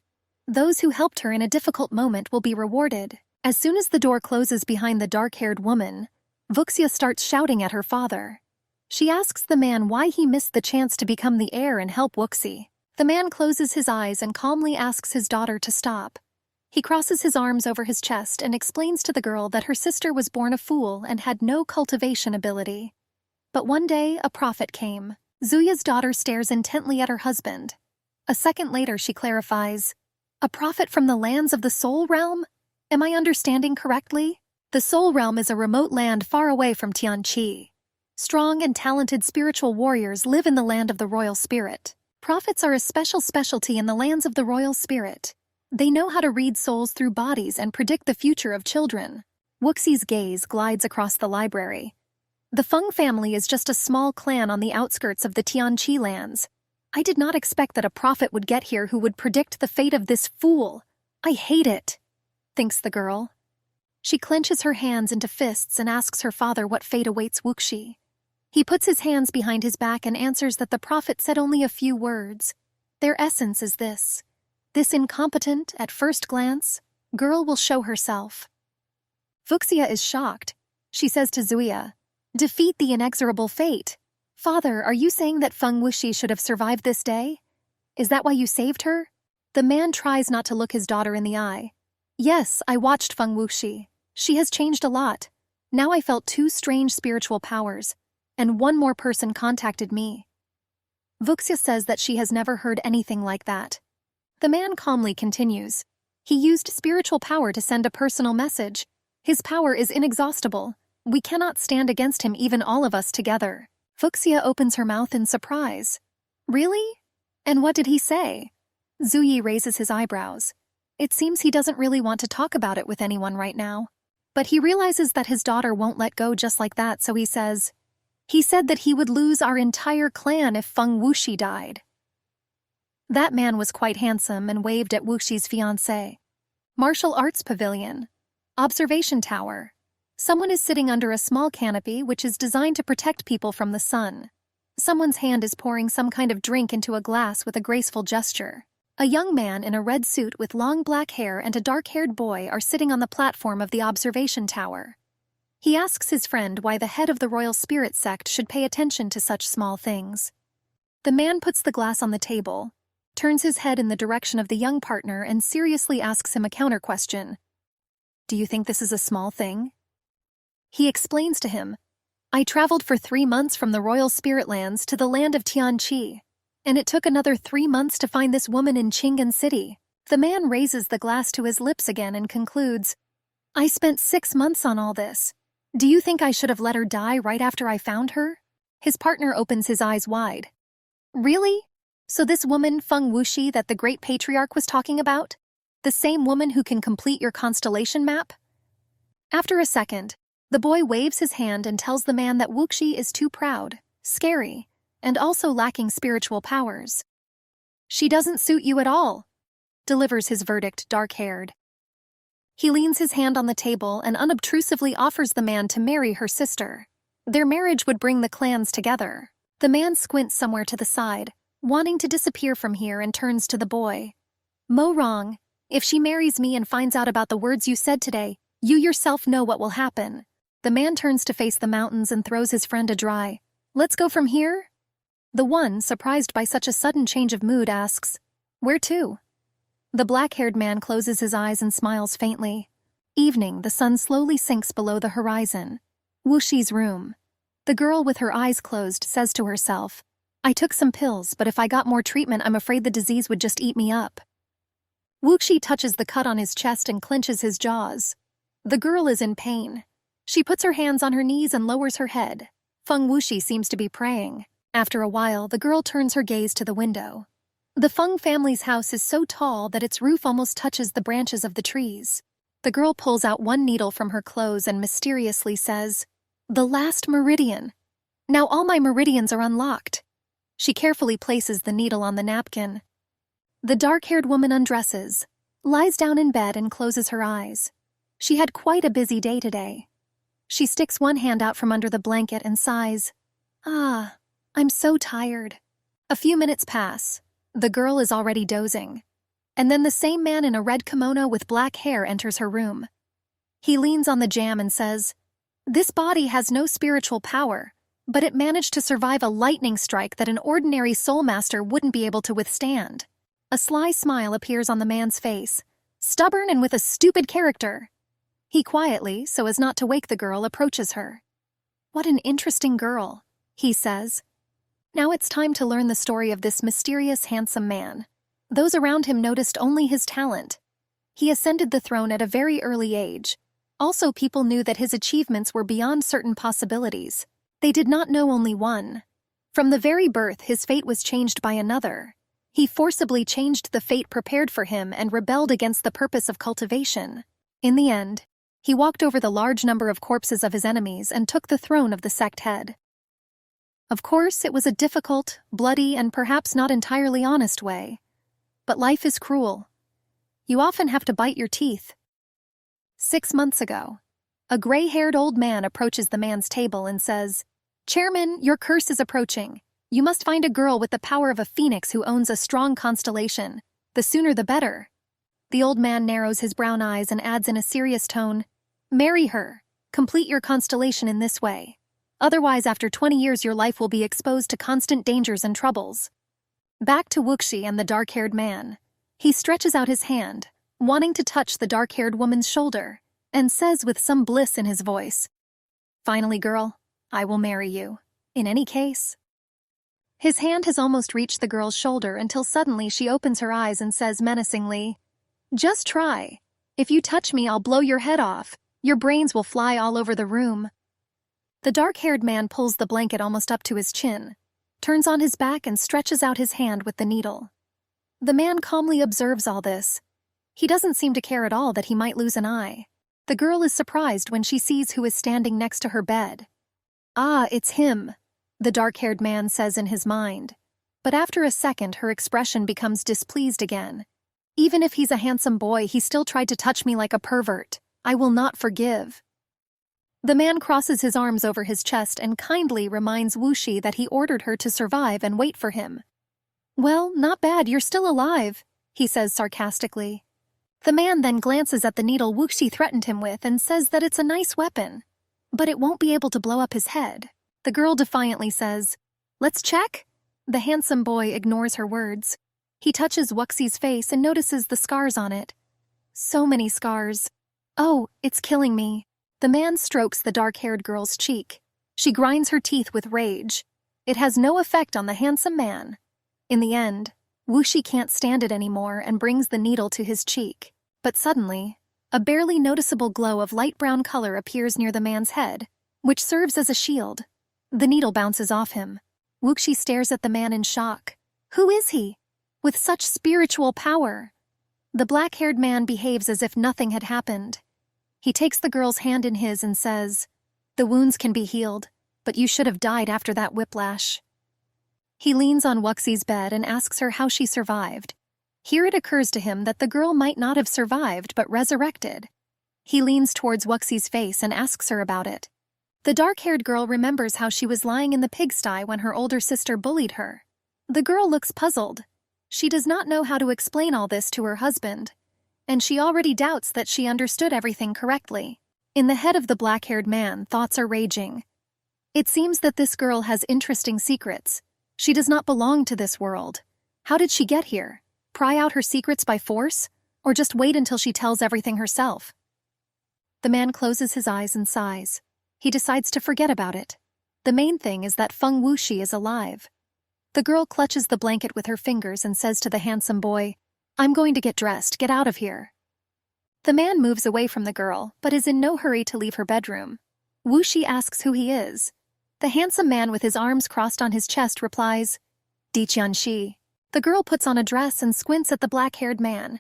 Those who helped her in a difficult moment will be rewarded. As soon as the door closes behind the dark-haired woman, Vuxia starts shouting at her father. She asks the man why he missed the chance to become the heir and help Wuxi. The man closes his eyes and calmly asks his daughter to stop. He crosses his arms over his chest and explains to the girl that her sister was born a fool and had no cultivation ability. But one day, a prophet came. Zuya's daughter stares intently at her husband. A second later, she clarifies, "A prophet from the lands of the Soul Realm? Am I understanding correctly?" The Soul Realm is a remote land far away from Tianqi. Strong and talented spiritual warriors live in the land of the royal spirit. Prophets are a special specialty in the lands of the royal spirit. They know how to read souls through bodies and predict the future of children. Wuxi's gaze glides across the library. The Feng family is just a small clan on the outskirts of the Tianqi lands. I did not expect that a prophet would get here who would predict the fate of this fool. I hate it, thinks the girl. She clenches her hands into fists and asks her father what fate awaits Wuxi. He puts his hands behind his back and answers that the prophet said only a few words. Their essence is this. This incompetent, at first glance, girl will show herself. Vuxia is shocked. She says to Zuya, "Defeat the inexorable fate. Father, are you saying that Feng Wuxi should have survived this day? Is that why you saved her?" The man tries not to look his daughter in the eye. "Yes, I watched Feng Wuxi. She has changed a lot. Now I felt 2 strange spiritual powers, and 1 more person contacted me." Vuxia says that she has never heard anything like that. The man calmly continues. "He used spiritual power to send a personal message. His power is inexhaustible. We cannot stand against him, even all of us together. Fuxia opens her mouth in surprise. Really? And what did he say? Zuyi raises his eyebrows. It seems he doesn't really want to talk about it with anyone right now. But he realizes that his daughter won't let go just like that, so he says, he said that he would lose our entire clan if Feng Wuxi died. That man was quite handsome and waved at Wuxi's fiancée. Martial Arts Pavilion. Observation Tower. Someone is sitting under a small canopy which is designed to protect people from the sun. Someone's hand is pouring some kind of drink into a glass with a graceful gesture. A young man in a red suit with long black hair and a dark-haired boy are sitting on the platform of the observation tower. He asks his friend why the head of the royal spirit sect should pay attention to such small things. The man puts the glass on the table, turns his head in the direction of the young partner and seriously asks him a counter-question. Do you think this is a small thing? He explains to him, I traveled for 3 months from the royal spirit lands to the land of Tianqi, and it took another 3 months to find this woman in Qing'an City. The man raises the glass to his lips again and concludes, I spent 6 months on all this. Do you think I should have let her die right after I found her? His partner opens his eyes wide. Really? So this woman, Feng Wuxi, that the great patriarch was talking about? The same woman who can complete your constellation map? After a second, the boy waves his hand and tells the man that Wuxi is too proud, scary, and also lacking spiritual powers. She doesn't suit you at all, delivers his verdict, dark-haired. He leans his hand on the table and unobtrusively offers the man to marry her sister. Their marriage would bring the clans together. The man squints somewhere to the side, wanting to disappear from here, and turns to the boy. Mo Rong, if she marries me and finds out about the words you said today, you yourself know what will happen. The man turns to face the mountains and throws his friend a dry, let's go from here? The one, surprised by such a sudden change of mood, asks, where to? The black-haired man closes his eyes and smiles faintly. Evening, the sun slowly sinks below the horizon. Wuxi's room. The girl with her eyes closed says to herself, I took some pills, but if I got more treatment, I'm afraid the disease would just eat me up. Wuxi touches the cut on his chest and clenches his jaws. The girl is in pain. She puts her hands on her knees and lowers her head. Feng Wuxi seems to be praying. After a while, the girl turns her gaze to the window. The Feng family's house is so tall that its roof almost touches the branches of the trees. The girl pulls out one needle from her clothes and mysteriously says, the last meridian. Now all my meridians are unlocked. She carefully places the needle on the napkin. The dark-haired woman undresses, lies down in bed and closes her eyes. She had quite a busy day today. She sticks one hand out from under the blanket and sighs, ah, I'm so tired. A few minutes pass. The girl is already dozing. And then the same man in a red kimono with black hair enters her room. He leans on the jamb and says, this body has no spiritual power, but it managed to survive a lightning strike that an ordinary soul master wouldn't be able to withstand. A sly smile appears on the man's face, stubborn and with a stupid character. He quietly, so as not to wake the girl, approaches her. What an interesting girl, he says. Now it's time to learn the story of this mysterious, handsome man. Those around him noticed only his talent. He ascended the throne at a very early age. Also, people knew that his achievements were beyond certain possibilities. They did not know only one. From the very birth, his fate was changed by another. He forcibly changed the fate prepared for him and rebelled against the purpose of cultivation. In the end, he walked over the large number of corpses of his enemies and took the throne of the sect head. Of course, it was a difficult, bloody, and perhaps not entirely honest way. But life is cruel. You often have to bite your teeth. 6 months ago, a gray-haired old man approaches the man's table and says, Chairman, your curse is approaching. You must find a girl with the power of a phoenix who owns a strong constellation. The sooner the better. The old man narrows his brown eyes and adds in a serious tone, marry her. Complete your constellation in this way. Otherwise, after 20 years, your life will be exposed to constant dangers and troubles. Back to Wuxi and the dark-haired man. He stretches out his hand, wanting to touch the dark-haired woman's shoulder, and says with some bliss in his voice, finally, girl, I will marry you. In any case. His hand has almost reached the girl's shoulder until suddenly she opens her eyes and says menacingly, just try. If you touch me, I'll blow your head off. Your brains will fly all over the room. The dark-haired man pulls the blanket almost up to his chin, turns on his back and stretches out his hand with the needle. The man calmly observes all this. He doesn't seem to care at all that he might lose an eye. The girl is surprised when she sees who is standing next to her bed. Ah, it's him, the dark-haired man says in his mind. But after a second, her expression becomes displeased again. Even if he's a handsome boy, he still tried to touch me like a pervert. I will not forgive. The man crosses his arms over his chest and kindly reminds Wuxi that he ordered her to survive and wait for him. Well, not bad, you're still alive, he says sarcastically. The man then glances at the needle Wuxi threatened him with and says that it's a nice weapon, but it won't be able to blow up his head. The girl defiantly says, "Let's check?" The handsome boy ignores her words. He touches Wuxi's face and notices the scars on it. So many scars. Oh, it's killing me. The man strokes the dark-haired girl's cheek. She grinds her teeth with rage. It has no effect on the handsome man. In the end, Wuxi can't stand it anymore and brings the needle to his cheek. But suddenly, a barely noticeable glow of light brown color appears near the man's head, which serves as a shield. The needle bounces off him. Wuxi stares at the man in shock. Who is he? With such spiritual power? The black-haired man behaves as if nothing had happened. He takes the girl's hand in his and says, "The wounds can be healed, but you should have died after that whiplash." He leans on Wuxi's bed and asks her how she survived. Here it occurs to him that the girl might not have survived but resurrected. He leans towards Wuxi's face and asks her about it. The dark-haired girl remembers how she was lying in the pigsty when her older sister bullied her. The girl looks puzzled. She does not know how to explain all this to her husband, and she already doubts that she understood everything correctly. In the head of the black-haired man, thoughts are raging. It seems that this girl has interesting secrets. She does not belong to this world. How did she get here? Pry out her secrets by force? Or just wait until she tells everything herself? The man closes his eyes and sighs. He decides to forget about it. The main thing is that Feng Wuxi is alive. The girl clutches the blanket with her fingers and says to the handsome boy, "I'm going to get dressed, get out of here." The man moves away from the girl, but is in no hurry to leave her bedroom. Wuxi asks who he is. The handsome man with his arms crossed on his chest replies, "Di Qianxi." The girl puts on a dress and squints at the black-haired man,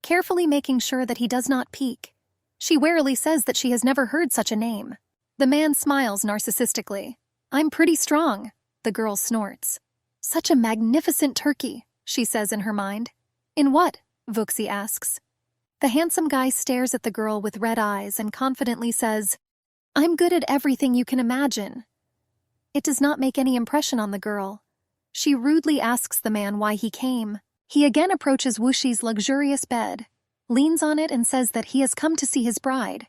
carefully making sure that he does not peek. She warily says that she has never heard such a name. The man smiles narcissistically. "I'm pretty strong," the girl snorts. "Such a magnificent turkey," she says in her mind. "In what?" Wuxi asks. The handsome guy stares at the girl with red eyes and confidently says, "I'm good at everything you can imagine." It does not make any impression on the girl. She rudely asks the man why he came. He again approaches Wuxi's luxurious bed, leans on it and says that he has come to see his bride.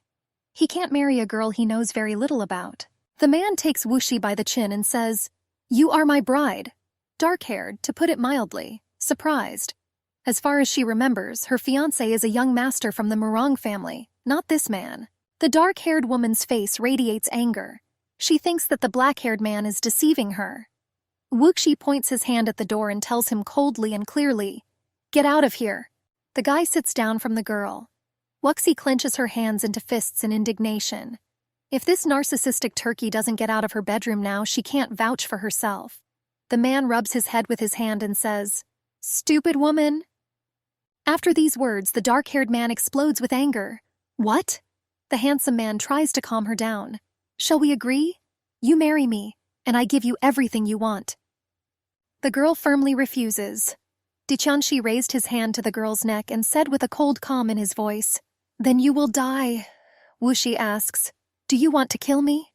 He can't marry a girl he knows very little about. The man takes Wuxi by the chin and says, "You are my bride." Dark-haired, to put it mildly, surprised. As far as she remembers, her fiancé is a young master from the Murong family, not this man. The dark-haired woman's face radiates anger. She thinks that the black-haired man is deceiving her. Wuxi points his hand at the door and tells him coldly and clearly, "Get out of here." The guy sits down from the girl. Wuxi clenches her hands into fists in indignation. If this narcissistic turkey doesn't get out of her bedroom now, she can't vouch for herself. The man rubs his head with his hand and says, "Stupid woman." After these words, the dark-haired man explodes with anger. "What?" The handsome man tries to calm her down. "Shall we agree? You marry me, and I give you everything you want." The girl firmly refuses. Di Qianxi raised his hand to the girl's neck and said with a cold calm in his voice, "Then you will die." Wuxi asks, "Do you want to kill me?"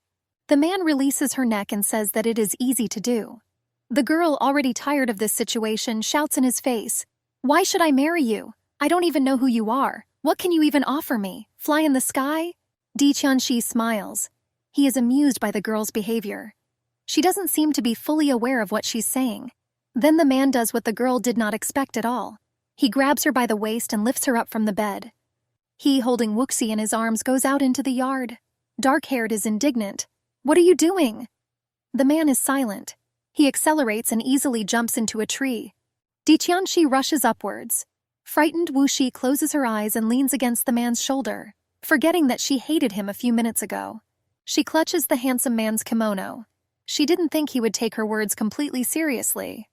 The man releases her neck and says that it is easy to do. The girl, already tired of this situation, shouts in his face, "Why should I marry you? I don't even know who you are. What can you even offer me? Fly in the sky?" Di Qianxi smiles. He is amused by the girl's behavior. She doesn't seem to be fully aware of what she's saying. Then the man does what the girl did not expect at all. He grabs her by the waist and lifts her up from the bed. He, holding Wuxi in his arms, goes out into the yard. Dark-haired is indignant. "What are you doing?" The man is silent. He accelerates and easily jumps into a tree. Di Qianxi rushes upwards. Frightened, Wuxi closes her eyes and leans against the man's shoulder. forgetting that she hated him a few minutes ago. She clutches the handsome man's kimono. She didn't think he would take her words completely seriously.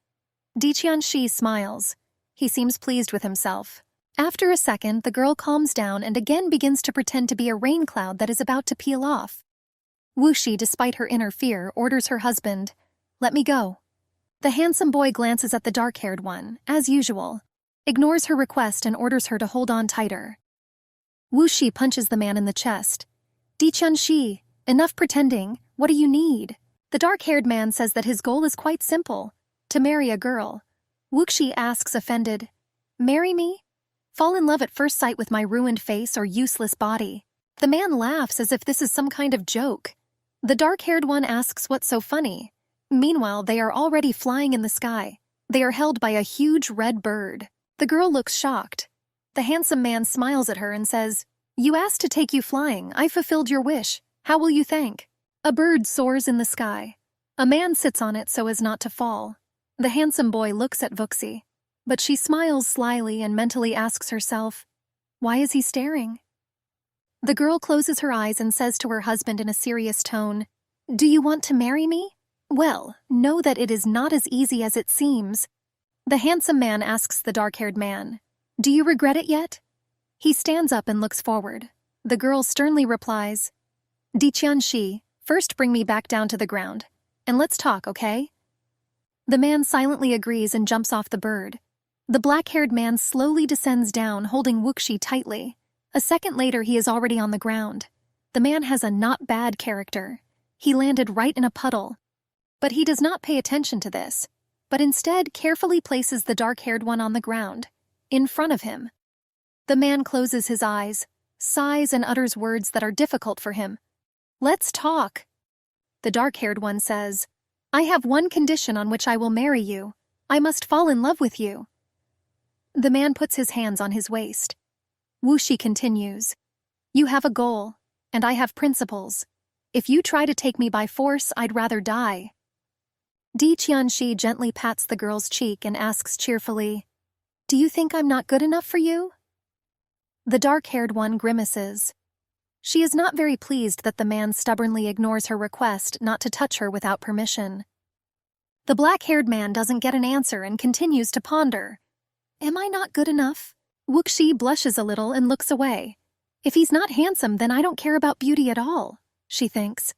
Diqianxi smiles. He seems pleased with himself. After a second, the girl calms down and again begins to pretend to be a rain cloud that is about to peel off. Wuxi, despite her inner fear, orders her husband, "Let me go." The handsome boy glances at the dark-haired one, as usual, ignores her request and orders her to hold on tighter. Wuxi punches the man in the chest. "Diqianxi, enough pretending. What do you need?" The dark-haired man says that his goal is quite simple, to marry a girl. Wuxi asks, offended, "Marry me? Fall in love at first sight with my ruined face or useless body?" The man laughs as if this is some kind of joke. The dark-haired one asks what's so funny. Meanwhile, they are already flying in the sky. They are held by a huge red bird. The girl looks shocked. The handsome man smiles at her and says, "You asked to take you flying. I fulfilled your wish. How will you thank?" A bird soars in the sky. A man sits on it so as not to fall. The handsome boy looks at Vuxi, but she smiles slyly and mentally asks herself, why is he staring? The girl closes her eyes and says to her husband in a serious tone, "Do you want to marry me? Well, know that it is not as easy as it seems." The handsome man asks the dark-haired man, "Do you regret it yet?" He stands up and looks forward. The girl sternly replies, "Diqianxi, first bring me back down to the ground, and let's talk, okay?" The man silently agrees and jumps off the bird. The black-haired man slowly descends down, holding Wuxi tightly. A second later, he is already on the ground. The man has a not bad character. He landed right in a puddle. But he does not pay attention to this, but instead carefully places the dark-haired one on the ground, in front of him. The man closes his eyes, sighs and utters words that are difficult for him. "Let's talk." The dark-haired one says, "I have one condition on which I will marry you. I must fall in love with you." The man puts his hands on his waist. Wuxi continues, "You have a goal, and I have principles. If you try to take me by force, I'd rather die." Diqianxi gently pats the girl's cheek and asks cheerfully, "Do you think I'm not good enough for you?" The dark-haired one grimaces. She is not very pleased that the man stubbornly ignores her request not to touch her without permission. The black-haired man doesn't get an answer and continues to ponder. Am I not good enough? Wuxi blushes a little and looks away. If he's not handsome, then I don't care about beauty at all, she thinks.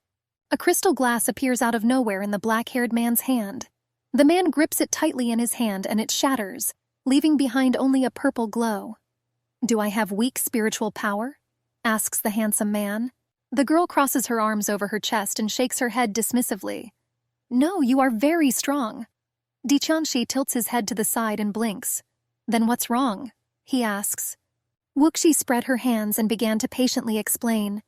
A crystal glass appears out of nowhere in the black-haired man's hand. The man grips it tightly in his hand and it shatters, leaving behind only a purple glow. "Do I have weak spiritual power?" asks the handsome man. The girl crosses her arms over her chest and shakes her head dismissively. "No, you are very strong." Diqianxi tilts his head to the side and blinks. "Then what's wrong?" he asks. Wuxi spread her hands and began to patiently explain.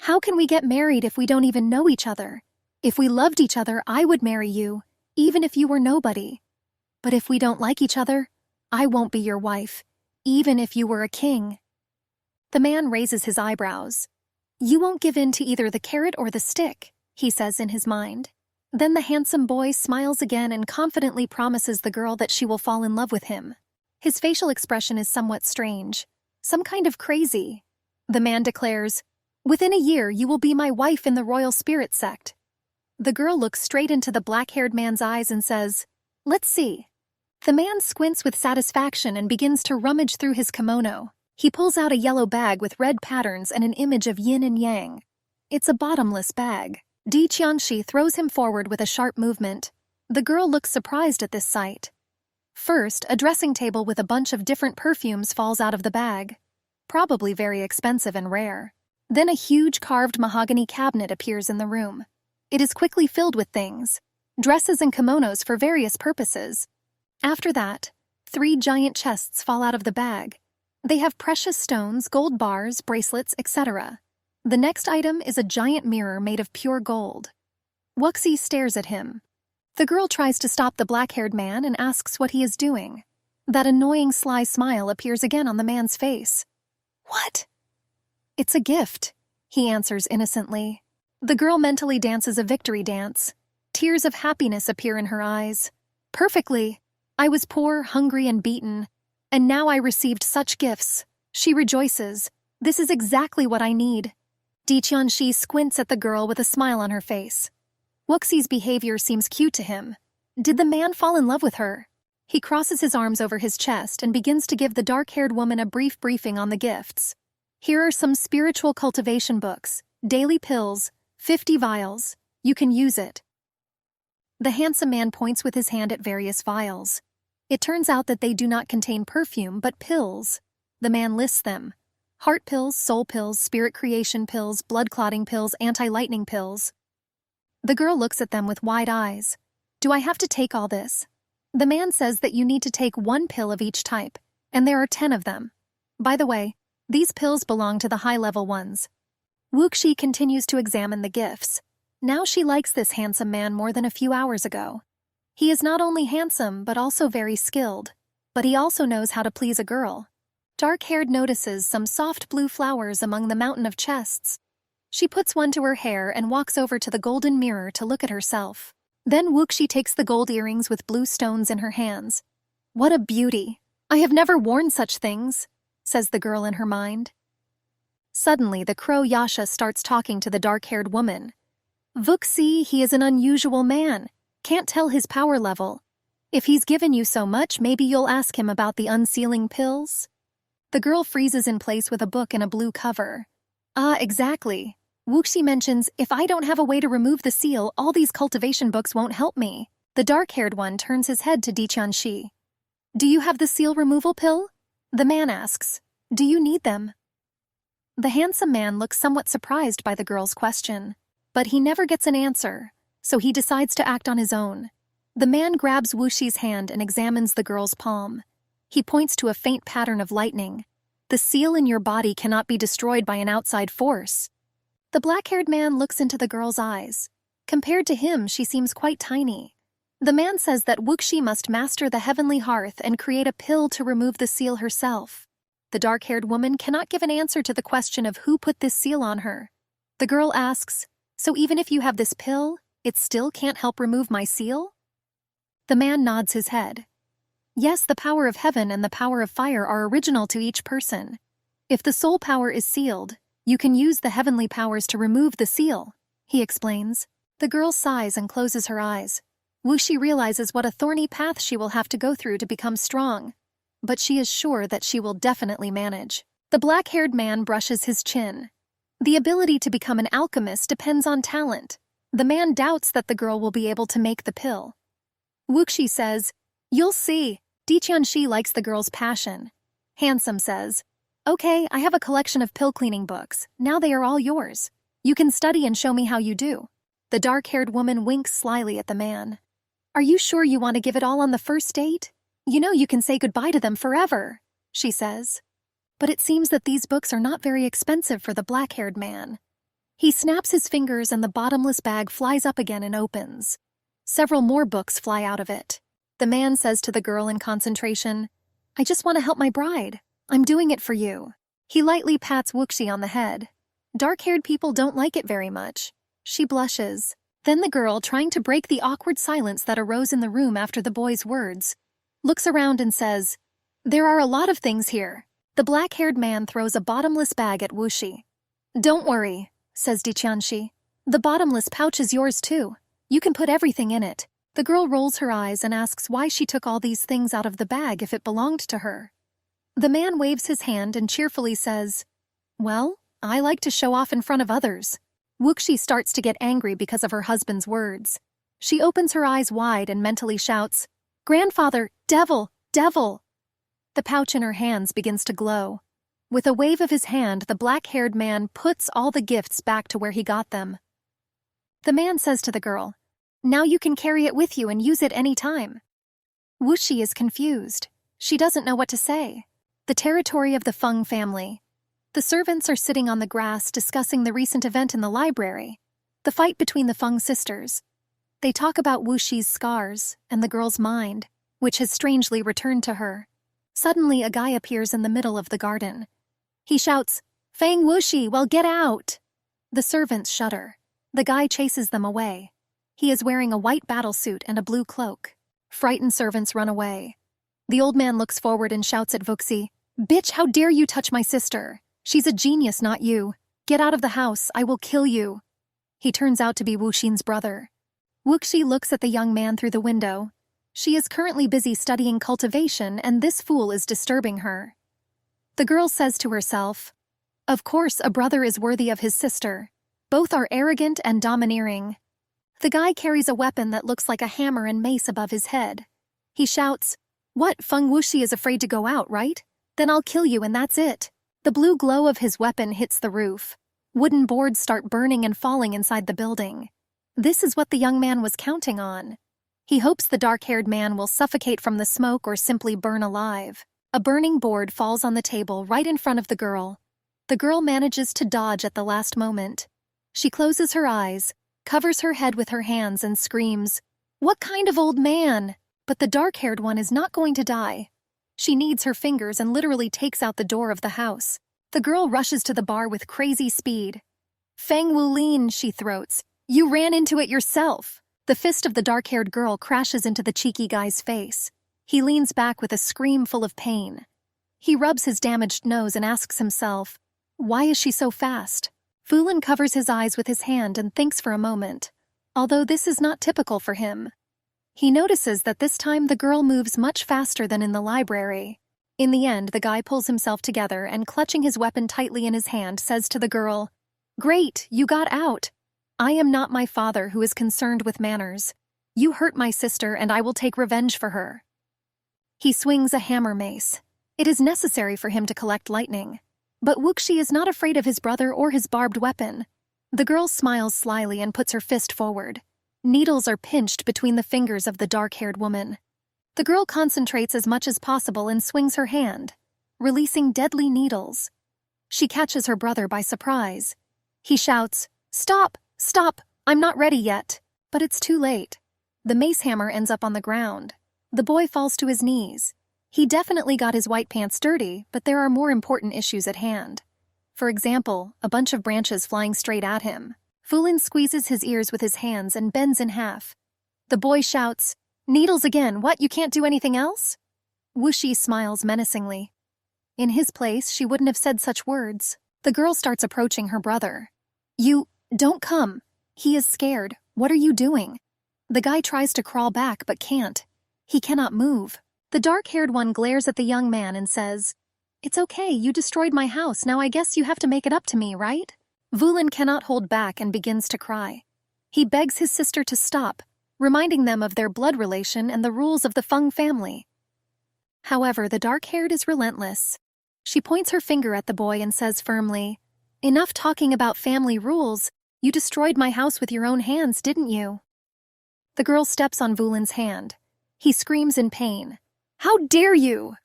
"How can we get married if we don't even know each other? If we loved each other, I would marry you, even if you were nobody. But if we don't like each other, I won't be your wife, even if you were a king." The man raises his eyebrows. "You won't give in to either the carrot or the stick," he says in his mind. Then the handsome boy smiles again and confidently promises the girl that she will fall in love with him. His facial expression is somewhat strange, some kind of crazy. The man declares, "Within a year, you will be my wife in the royal spirit sect." The girl looks straight into the black-haired man's eyes and says, "Let's see." The man squints with satisfaction and begins to rummage through his kimono. He pulls out a yellow bag with red patterns and an image of yin and yang. It's a bottomless bag. Diqianxi throws him forward with a sharp movement. The girl looks surprised at this sight. First, a dressing table with a bunch of different perfumes falls out of the bag, probably very expensive and rare. Then a huge carved mahogany cabinet appears in the room. It is quickly filled with things, dresses and kimonos for various purposes. After that, 3 giant chests fall out of the bag. They have precious stones, gold bars, bracelets, etc. The next item is a giant mirror made of pure gold. Wuxi stares at him. The girl tries to stop the black-haired man and asks what he is doing. That annoying sly smile appears again on the man's face. "What?" "It's a gift," he answers innocently. The girl mentally dances a victory dance. Tears of happiness appear in her eyes. "Perfectly. I was poor, hungry, and beaten, and now I received such gifts." She rejoices. This is exactly what I need. Di-Tianxi squints at the girl with a smile on her face. Wuxi's behavior seems cute to him. Did the man fall in love with her? He crosses his arms over his chest and begins to give the dark-haired woman a brief briefing on the gifts. Here are some spiritual cultivation books, daily pills, 50 vials. You can use it. The handsome man points with his hand at various vials. It turns out that they do not contain perfume, but pills. The man lists them. Heart pills, soul pills, spirit creation pills, blood clotting pills, anti-lightning pills. The girl looks at them with wide eyes. Do I have to take all this? The man says that you need to take 1 pill of each type, and there are 10 of them. By the way, these pills belong to the high-level ones. Wuxi continues to examine the gifts. Now she likes this handsome man more than a few hours ago. He is not only handsome, but also very skilled. But he also knows how to please a girl. Dark-haired notices some soft blue flowers among the mountain of chests. She puts one to her hair and walks over to the golden mirror to look at herself. Then Wuxi takes the gold earrings with blue stones in her hands. What a beauty! I have never worn such things, says the girl in her mind. Suddenly, the crow Yasha starts talking to the dark-haired woman. Wuxi, he is an unusual man. Can't tell his power level. If he's given you so much, maybe you'll ask him about the unsealing pills? The girl freezes in place with a book and a blue cover. Exactly. Wuxi mentions, if I don't have a way to remove the seal, all these cultivation books won't help me. The dark-haired one turns his head to Di-Tianxi. Do you have the seal removal pill? The man asks. Do you need them? The handsome man looks somewhat surprised by the girl's question. But he never gets an answer, so he decides to act on his own. The man grabs Wuxi's hand and examines the girl's palm. He points to a faint pattern of lightning. The seal in your body cannot be destroyed by an outside force. The black-haired man looks into the girl's eyes. Compared to him, she seems quite tiny. The man says that Wuxi must master the heavenly hearth and create a pill to remove the seal herself. The dark-haired woman cannot give an answer to the question of who put this seal on her. The girl asks, so even if you have this pill, it still can't help remove my seal? The man nods his head. Yes, the power of heaven and the power of fire are original to each person. If the soul power is sealed, you can use the heavenly powers to remove the seal, he explains. The girl sighs and closes her eyes. Wuxi realizes what a thorny path she will have to go through to become strong. But she is sure that she will definitely manage. The black-haired man brushes his chin. The ability to become an alchemist depends on talent. The man doubts that the girl will be able to make the pill. Wuxi says, you'll see. Di-Tianxi likes the girl's passion. Handsome says, okay, I have a collection of pill cleaning books. Now they are all yours. You can study and show me how you do. The dark-haired woman winks slyly at the man. Are you sure you want to give it all on the first date? You know you can say goodbye to them forever, she says. But it seems that these books are not very expensive for the black-haired man. He snaps his fingers and the bottomless bag flies up again and opens. Several more books fly out of it. The man says to the girl in concentration, I just want to help my bride. I'm doing it for you. He lightly pats Wuxi on the head. Dark-haired people don't like it very much. She blushes. Then the girl, trying to break the awkward silence that arose in the room after the boy's words, looks around and says, there are a lot of things here. The black-haired man throws a bottomless bag at Wuxi. Don't worry, says Di-Tianxi. The bottomless pouch is yours too. You can put everything in it. The girl rolls her eyes and asks why she took all these things out of the bag if it belonged to her. The man waves his hand and cheerfully says, well, I like to show off in front of others. Wuxi starts to get angry because of her husband's words. She opens her eyes wide and mentally shouts, Grandfather, devil, devil! The pouch in her hands begins to glow. With a wave of his hand, the black-haired man puts all the gifts back to where he got them. The man says to the girl, now you can carry it with you and use it any time. Wuxi is confused. She doesn't know what to say. The territory of the Feng family. The servants are sitting on the grass discussing the recent event in the library, the fight between the Feng sisters. They talk about Wuxi's scars and the girl's mind, which has strangely returned to her. Suddenly, a guy appears in the middle of the garden. He shouts, Fang Wuxi, well, get out! The servants shudder. The guy chases them away. He is wearing a white battlesuit and a blue cloak. Frightened servants run away. The old man looks forward and shouts at Wuxi, Bitch, how dare you touch my sister? She's a genius, not you. Get out of the house, I will kill you. He turns out to be Wuxin's brother. Wuxi looks at the young man through the window. She is currently busy studying cultivation, and this fool is disturbing her. The girl says to herself, "Of course, a brother is worthy of his sister. Both are arrogant and domineering." The guy carries a weapon that looks like a hammer and mace above his head. He shouts, "What, Feng Wuxi is afraid to go out, right? Then I'll kill you and that's it." The blue glow of his weapon hits the roof. Wooden boards start burning and falling inside the building. This is what the young man was counting on. He hopes the dark-haired man will suffocate from the smoke or simply burn alive. A burning board falls on the table right in front of the girl. The girl manages to dodge at the last moment. She closes her eyes, covers her head with her hands and screams, "What kind of old man?" But the dark-haired one is not going to die. She kneads her fingers and literally takes out the door of the house. The girl rushes to the bar with crazy speed. "Feng Wulin," she throats. "You ran into it yourself." The fist of the dark-haired girl crashes into the cheeky guy's face. He leans back with a scream full of pain. He rubs his damaged nose and asks himself, why is she so fast? Fulin covers his eyes with his hand and thinks for a moment, although this is not typical for him. He notices that this time the girl moves much faster than in the library. In the end, the guy pulls himself together and, clutching his weapon tightly in his hand, says to the girl, "Great, you got out. I am not my father who is concerned with manners. You hurt my sister and I will take revenge for her." He swings a hammer mace. It is necessary for him to collect lightning. But Wuxi is not afraid of his brother or his barbed weapon. The girl smiles slyly and puts her fist forward. Needles are pinched between the fingers of the dark-haired woman. The girl concentrates as much as possible and swings her hand, releasing deadly needles. She catches her brother by surprise. He shouts, "Stop! Stop! I'm not ready yet." But it's too late. The mace hammer ends up on the ground. The boy falls to his knees. He definitely got his white pants dirty, but there are more important issues at hand. For example, a bunch of branches flying straight at him. Fulin squeezes his ears with his hands and bends in half. The boy shouts, "Needles again, what, you can't do anything else?" Wuxi smiles menacingly. In his place, she wouldn't have said such words. The girl starts approaching her brother. Don't come. He is scared. What are you doing?" The guy tries to crawl back but can't. He cannot move. The dark-haired one glares at the young man and says, "It's okay, you destroyed my house, now I guess you have to make it up to me, right?" Vulin cannot hold back and begins to cry. He begs his sister to stop, reminding them of their blood relation and the rules of the Feng family. However, the dark-haired is relentless. She points her finger at the boy and says firmly, "Enough talking about family rules. You destroyed my house with your own hands, didn't you?" The girl steps on Vulin's hand. He screams in pain. "How dare you!"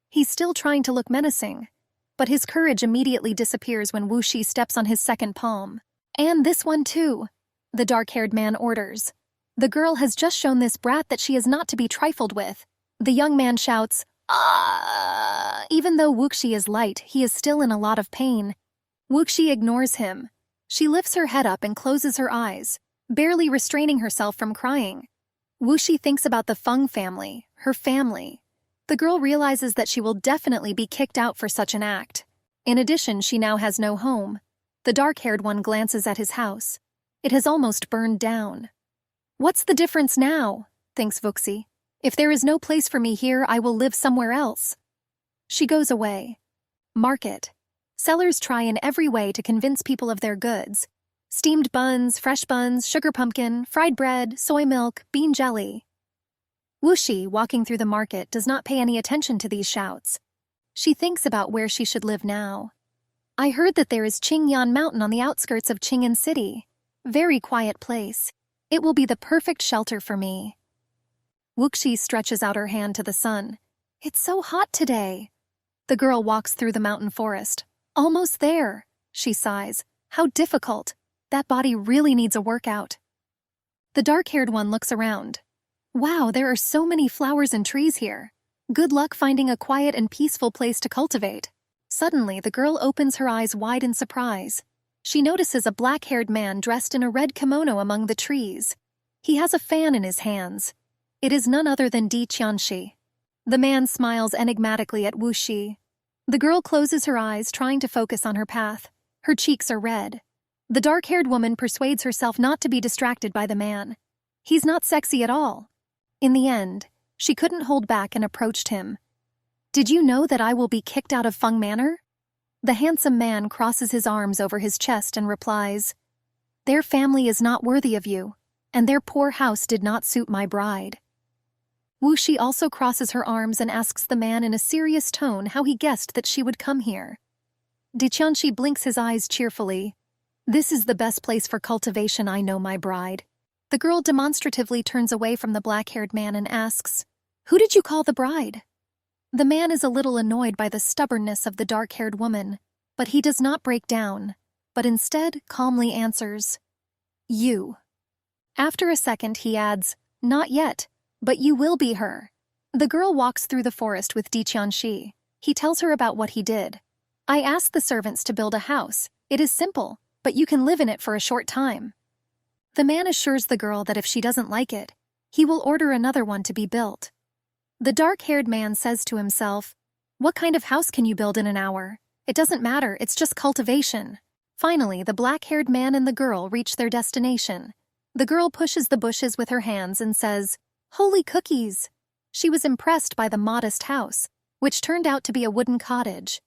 He's still trying to look menacing, but his courage immediately disappears when Wuxi steps on his second palm. "And this one too," the dark-haired man orders. The girl has just shown this brat that she is not to be trifled with. The young man shouts, "Ah!" Even though Wuxi is light, he is still in a lot of pain. Wuxi ignores him. She lifts her head up and closes her eyes, barely restraining herself from crying. Wuxi thinks about the Feng family, her family. The girl realizes that she will definitely be kicked out for such an act. In addition, she now has no home. The dark-haired one glances at his house. It has almost burned down. "What's the difference now?" thinks Wuxi. "If there is no place for me here, I will live somewhere else." She goes away. Market. Sellers try in every way to convince people of their goods. Steamed buns, fresh buns, sugar pumpkin, fried bread, soy milk, bean jelly. Wuxi, walking through the market, does not pay any attention to these shouts. She thinks about where she should live now. "I heard that there is Qingyan Mountain on the outskirts of Qing'an City. Very quiet place. It will be the perfect shelter for me." Wuxi stretches out her hand to the sun. "It's so hot today." The girl walks through the mountain forest. "Almost there," she sighs. "How difficult. That body really needs a workout." The dark-haired one looks around. "Wow, there are so many flowers and trees here. Good luck finding a quiet and peaceful place to cultivate." Suddenly, the girl opens her eyes wide in surprise. She notices a black-haired man dressed in a red kimono among the trees. He has a fan in his hands. It is none other than Di Qianxi. The man smiles enigmatically at Wuxi. The girl closes her eyes, trying to focus on her path. Her cheeks are red. The dark-haired woman persuades herself not to be distracted by the man. He's not sexy at all. In the end, she couldn't hold back and approached him. "Did you know that I will be kicked out of Feng Manor?" The handsome man crosses his arms over his chest and replies, "Their family is not worthy of you, and their poor house did not suit my bride." Wuxi also crosses her arms and asks the man in a serious tone how he guessed that she would come here. Di Qianxi blinks his eyes cheerfully. "This is the best place for cultivation, I know, my bride." The girl demonstratively turns away from the black-haired man and asks, "Who did you call the bride?" The man is a little annoyed by the stubbornness of the dark-haired woman, but he does not break down, but instead calmly answers, "You." After a second, he adds, "Not yet, but you will be her." The girl walks through the forest with Di Qianxi. He tells her about what he did. "I asked the servants to build a house. It is simple, but you can live in it for a short time." The man assures the girl that if she doesn't like it, he will order another one to be built. The dark-haired man says to himself, "What kind of house can you build in an hour? It doesn't matter, it's just cultivation." Finally, the black-haired man and the girl reach their destination. The girl pushes the bushes with her hands and says, "Holy cookies!" She was impressed by the modest house, which turned out to be a wooden cottage.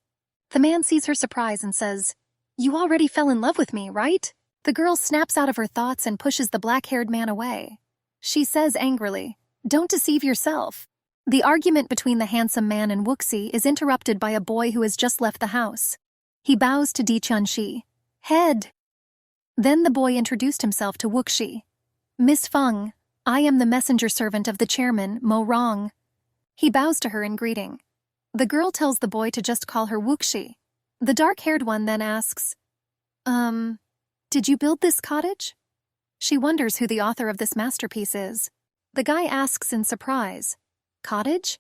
The man sees her surprise and says, "You already fell in love with me, right?" The girl snaps out of her thoughts and pushes the black-haired man away. She says angrily, "Don't deceive yourself." The argument between the handsome man and Wuxi is interrupted by a boy who has just left the house. He bows to Di Qianxi. "Head." Then the boy introduced himself to Wuxi. "Miss Feng, I am the messenger servant of the chairman, Mo Rong." He bows to her in greeting. The girl tells the boy to just call her Wuxi. The dark-haired one then asks, "Did you build this cottage?" She wonders who the author of this masterpiece is. The guy asks in surprise, "Cottage?"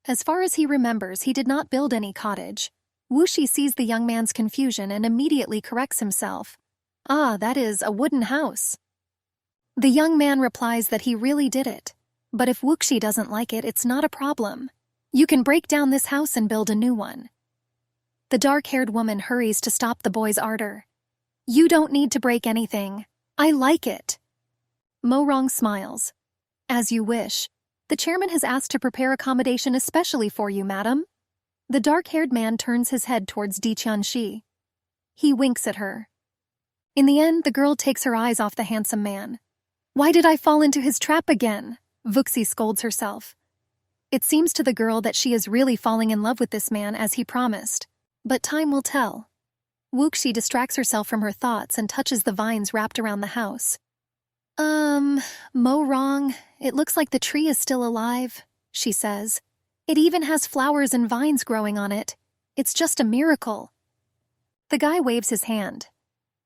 As far as he remembers, he did not build any cottage. Wuxi sees the young man's confusion and immediately corrects himself. "Ah, that is a wooden house." The young man replies that he really did it. But if Wuxi doesn't like it, it's not a problem. "You can break down this house and build a new one." The dark-haired woman hurries to stop the boy's ardor. "You don't need to break anything. I like it." Mo Rong smiles. "As you wish. The chairman has asked to prepare accommodation especially for you, madam." The dark-haired man turns his head towards Di Qianxi. He winks at her. In the end, the girl takes her eyes off the handsome man. "Why did I fall into his trap again?" Wuxi scolds herself. It seems to the girl that she is really falling in love with this man as he promised. But time will tell. Wuxi distracts herself from her thoughts and touches the vines wrapped around the house. Mo Rong, it looks like the tree is still alive," she says. "It even has flowers and vines growing on it. It's just a miracle." The guy waves his hand.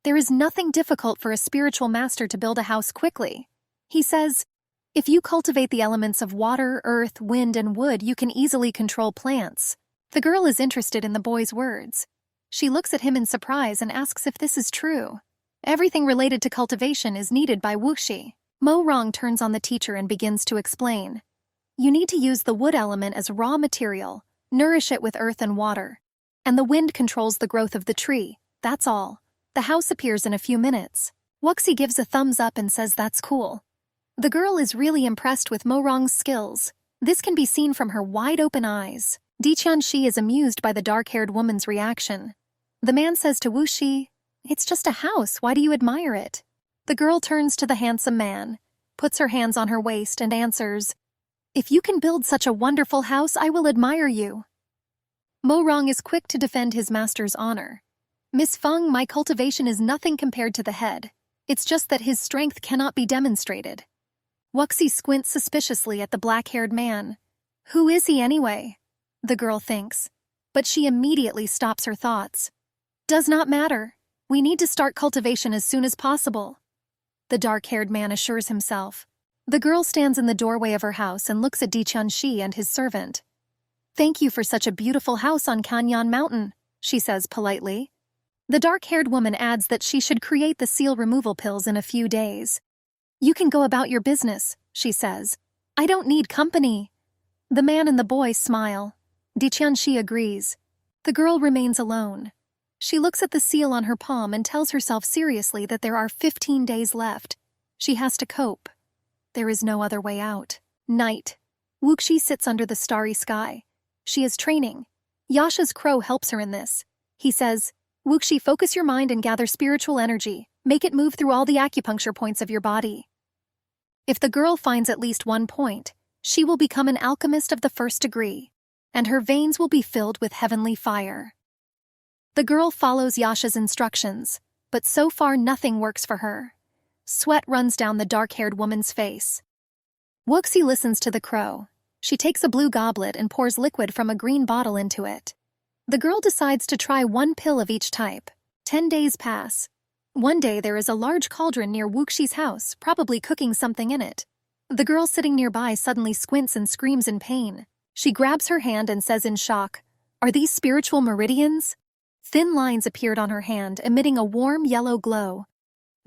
"There is nothing difficult for a spiritual master to build a house quickly." He says, "If you cultivate the elements of water, earth, wind, and wood, you can easily control plants." The girl is interested in the boy's words. She looks at him in surprise and asks if this is true. Everything related to cultivation is needed by Wuxi. Mo Rong turns on the teacher and begins to explain. "You need to use the wood element as raw material, nourish it with earth and water. And the wind controls the growth of the tree. That's all. The house appears in a few minutes." Wuxi gives a thumbs up and says that's cool. The girl is really impressed with Mo Rong's skills. This can be seen from her wide-open eyes. Di Qianxi is amused by the dark-haired woman's reaction. The man says to Wuxi, "It's just a house, why do you admire it?" The girl turns to the handsome man, puts her hands on her waist and answers, "If you can build such a wonderful house, I will admire you." Mo Rong is quick to defend his master's honor. "Miss Feng, my cultivation is nothing compared to the head. It's just that his strength cannot be demonstrated." Wuxi squints suspiciously at the black-haired man. Who is he anyway? The girl thinks, but she immediately stops her thoughts. Does not matter. We need to start cultivation as soon as possible. The dark-haired man assures himself. The girl stands in the doorway of her house and looks at Di Qianxi and his servant. "Thank you for such a beautiful house on Canyon Mountain," she says politely. The dark-haired woman adds that she should create the seal removal pills in a few days. "You can go about your business," she says. "I don't need company." The man and the boy smile. Di Qianxi agrees. The girl remains alone. She looks at the seal on her palm and tells herself seriously that there are 15 days left. She has to cope. There is no other way out. Night. Wuxi sits under the starry sky. She is training. Yasha's crow helps her in this. He says, "Wuxi, focus your mind and gather spiritual energy. Make it move through all the acupuncture points of your body." If the girl finds at least one point, she will become an alchemist of the first degree, and her veins will be filled with heavenly fire. The girl follows Yasha's instructions, but so far nothing works for her. Sweat runs down the dark-haired woman's face. Wuxi listens to the crow. She takes a blue goblet and pours liquid from a green bottle into it. The girl decides to try one pill of each type. 10 days pass. One day there is a large cauldron near Wuxi's house, probably cooking something in it. The girl sitting nearby suddenly squints and screams in pain. She grabs her hand and says in shock, "Are these spiritual meridians?" Thin lines appeared on her hand, emitting a warm yellow glow.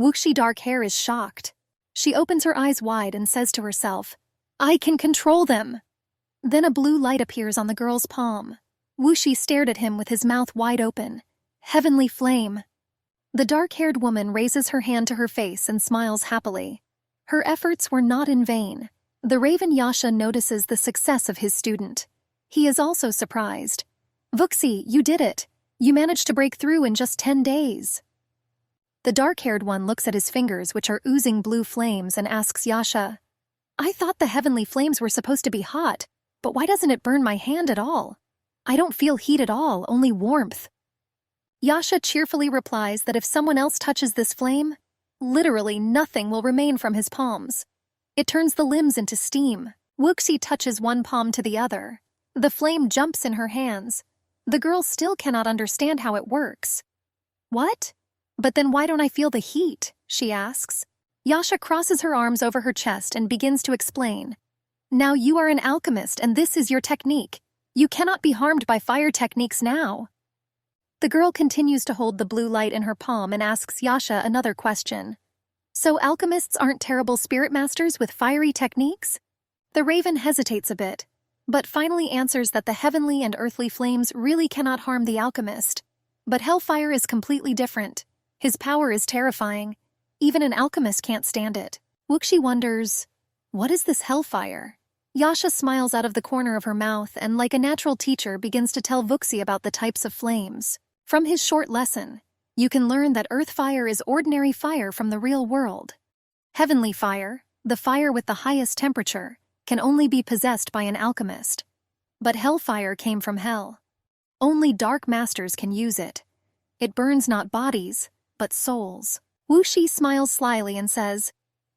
Wuxi dark hair is shocked. She opens her eyes wide and says to herself, "I can control them." Then a blue light appears on the girl's palm. Wuxi stared at him with his mouth wide open. Heavenly flame. The dark-haired woman raises her hand to her face and smiles happily. Her efforts were not in vain. The raven Yasha notices the success of his student. He is also surprised. "Wuxi, you did it. You managed to break through in just 10 days. The dark-haired one looks at his fingers, which are oozing blue flames, and asks Yasha, "I thought the heavenly flames were supposed to be hot, but why doesn't it burn my hand at all? I don't feel heat at all, only warmth." Yasha cheerfully replies that if someone else touches this flame, literally nothing will remain from his palms. It turns the limbs into steam. Wuxi touches one palm to the other. The flame jumps in her hands. The girl still cannot understand how it works. "What? But then why don't I feel the heat?" she asks. Yasha crosses her arms over her chest and begins to explain. "Now you are an alchemist and this is your technique. You cannot be harmed by fire techniques now." The girl continues to hold the blue light in her palm and asks Yasha another question. "So alchemists aren't terrible spirit masters with fiery techniques?" The raven hesitates a bit, but finally answers that the heavenly and earthly flames really cannot harm the alchemist. But hellfire is completely different. His power is terrifying. Even an alchemist can't stand it. Wuxi wonders, what is this hellfire? Yasha smiles out of the corner of her mouth and, like a natural teacher, begins to tell Wuxi about the types of flames. From his short lesson, you can learn that earth fire is ordinary fire from the real world. Heavenly fire, the fire with the highest temperature, can only be possessed by an alchemist. But hellfire came from hell. Only dark masters can use it. It burns not bodies, but souls. Wuxi smiles slyly and says,